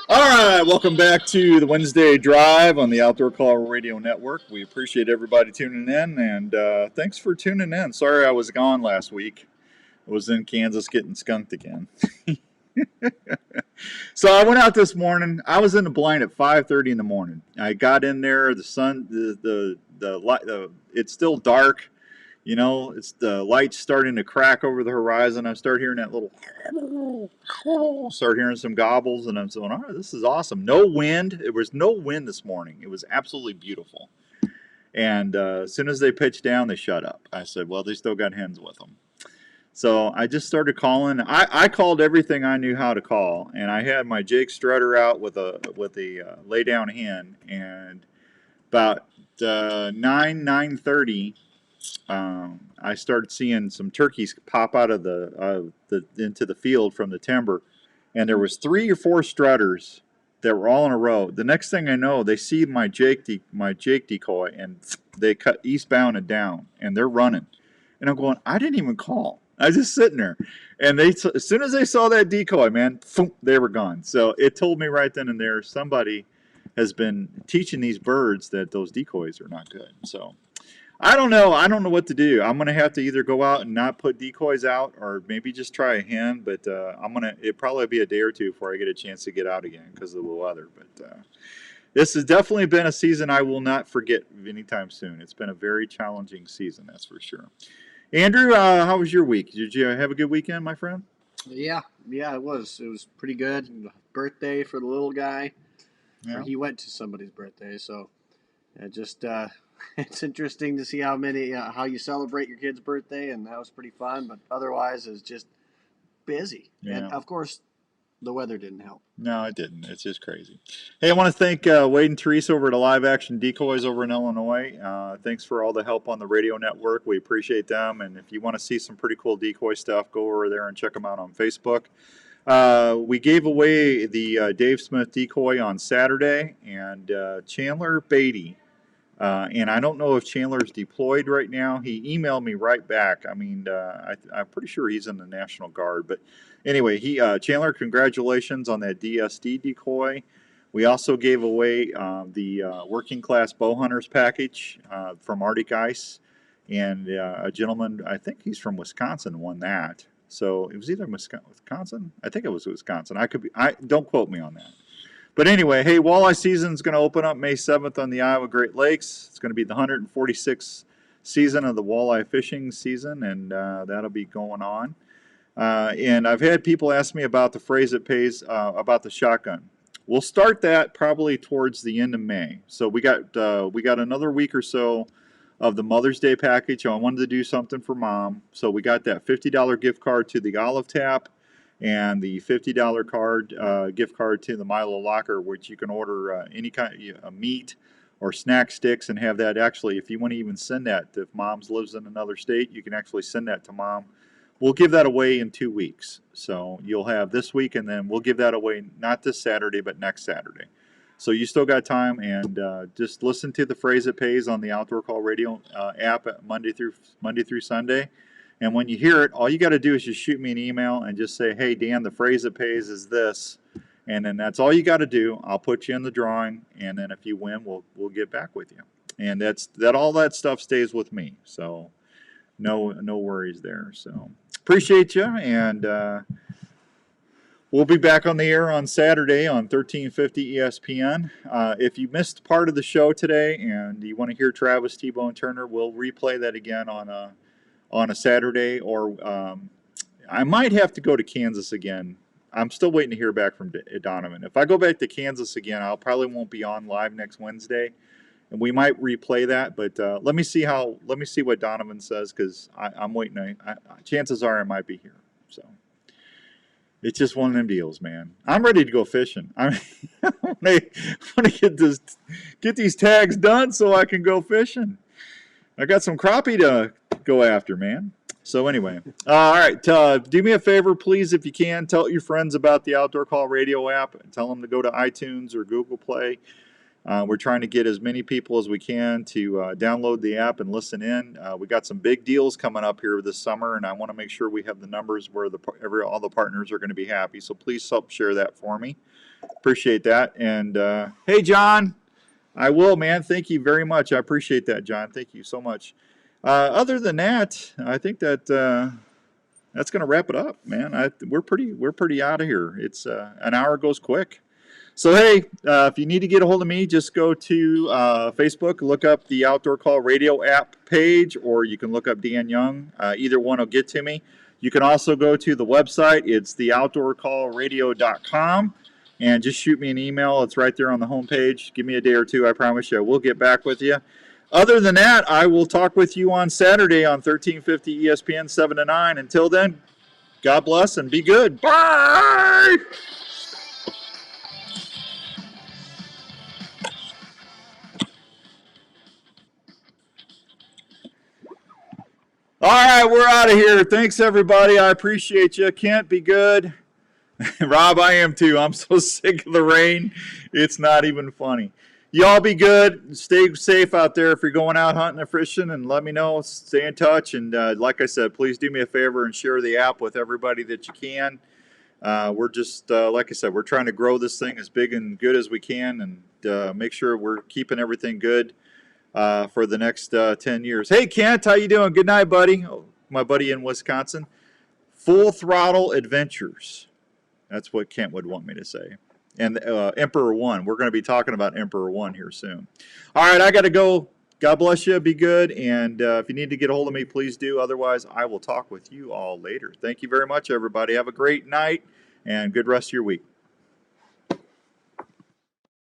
All right, welcome back to the Wednesday Drive on the Outdoor Call Radio Network. We appreciate everybody tuning in, and thanks for tuning in. Sorry I was gone last week. I was in Kansas getting skunked again. So I went out this morning. I was in the blind at 5:30 in the morning. I got in there. The sun, the light, it's still dark. You know, it's the lights starting to crack over the horizon. I start hearing that little, start hearing some gobbles, and I'm saying, all right, this is awesome. No wind. There was no wind this morning. It was absolutely beautiful. And as soon as they pitched down, they shut up. I said, well, they still got hens with them. So I just started calling. I called everything I knew how to call, and I had my Jake Strutter out with a lay down hen, and about 9:30. I started seeing some turkeys pop out of the into the field from the timber, and there was 3 or 4 strutters that were all in a row. The next thing I know, they see my Jake decoy, and they cut eastbound and down, and they're running. And I'm going, I didn't even call. I was just sitting there, and as soon as they saw that decoy, man, they were gone. So it told me right then and there, somebody has been teaching these birds that those decoys are not good. So I don't know. I don't know what to do. I'm going to have to either go out and not put decoys out, or maybe just try a hen. But it'll probably be a day or two before I get a chance to get out again because of the weather. But this has definitely been a season I will not forget anytime soon. It's been a very challenging season, that's for sure. Andrew, how was your week? Did you have a good weekend, my friend? Yeah, it was. It was pretty good. Birthday for the little guy. Yeah. Or he went to somebody's birthday, so just it's interesting to see how you celebrate your kid's birthday, and that was pretty fun. But otherwise, it's just busy, and of course, the weather didn't help. No, it didn't. It's just crazy. Hey, I want to thank Wade and Teresa over at Live Action Decoys over in Illinois. Thanks for all the help on the radio network. We appreciate them. And if you want to see some pretty cool decoy stuff, go over there and check them out on Facebook. We gave away the Dave Smith decoy on Saturday, and Chandler Beatty. And I don't know if Chandler's deployed right now. He emailed me right back. I mean, I'm pretty sure he's in the National Guard. But anyway, Chandler, congratulations on that DSD decoy. We also gave away the Working Class Bow Hunters package from Arctic Ice. And a gentleman, I think he's from Wisconsin, won that. So it was either Wisconsin. I think it was Wisconsin. Don't quote me on that. But anyway, hey, walleye season is going to open up May 7th on the Iowa Great Lakes. It's going to be the 146th season of the walleye fishing season, and that'll be going on. And I've had people ask me about the phrase it pays about the shotgun. We'll start that probably towards the end of May. So we got another week or so of the Mother's Day package. I wanted to do something for Mom, so we got that $50 gift card to the Olive Tap and the $50 gift card to the Milo Locker, which you can order any kind of meat or snack sticks and have that. Actually, if you want to even send that, if Mom's lives in another state, you can actually send that to Mom. We'll give that away in 2 weeks. So you'll have this week, and then we'll give that away not this Saturday, but next Saturday. So you still got time, and just listen to the phrase it pays on the Outdoor Call Radio app Monday through Sunday. And when you hear it, all you got to do is just shoot me an email and just say, hey, Dan, the phrase it pays is this. And then that's all you got to do. I'll put you in the drawing, and then if you win, we'll get back with you. And all that stuff stays with me. So no worries there. So appreciate you, and We'll be back on the air on Saturday on 1350 ESPN. If you missed part of the show today and you want to hear Travis Tbone Turner, we'll replay that again on a Saturday, or I might have to go to Kansas again. I'm still waiting to hear back from Donovan. If I go back to Kansas again, I'll probably won't be on live next Wednesday, and we might replay that. But let me see what Donovan says, because I'm waiting. Chances are I might be here. So it's just one of them deals, man. I'm ready to go fishing. I want to get these tags done so I can go fishing. I got some crappie to go after, man. So anyway, all right. Do me a favor, please, if you can. Tell your friends about the Outdoor Call Radio app. Tell them to go to iTunes or Google Play. We're trying to get as many people as we can to download the app and listen in. We got some big deals coming up here this summer, and I want to make sure we have the numbers where all the partners are going to be happy. So please help share that for me. Appreciate that. And hey, John, I will, man. Thank you very much. I appreciate that, John. Thank you so much. Other than that, I think that that's going to wrap it up, man. We're pretty out of here. It's an hour goes quick. So, hey, if you need to get a hold of me, just go to Facebook, look up the Outdoor Call Radio app page, or you can look up Dan Young. Either one will get to me. You can also go to the website. It's theoutdoorcallradio.com, and just shoot me an email. It's right there on the homepage. Give me a day or two. I promise you I will get back with you. Other than that, I will talk with you on Saturday on 1350 ESPN 7 to 9. Until then, God bless and be good. Bye! All right, we're out of here. Thanks, everybody. I appreciate you. Kent, be good. Rob, I am too. I'm so sick of the rain. It's not even funny. Y'all be good. Stay safe out there if you're going out hunting or fishing, and let me know. Stay in touch. And like I said, please do me a favor and share the app with everybody that you can. We're just, like I said, we're trying to grow this thing as big and good as we can, and make sure we're keeping everything good for the next 10 years. Hey, Kent, how you doing? Good night, buddy. Oh, my buddy in Wisconsin. Full Throttle Adventures. That's what Kent would want me to say. And Emperor One. We're going to be talking about Emperor One here soon. All right, I got to go. God bless you. Be good. And if you need to get a hold of me, please do. Otherwise, I will talk with you all later. Thank you very much, everybody. Have a great night and good rest of your week.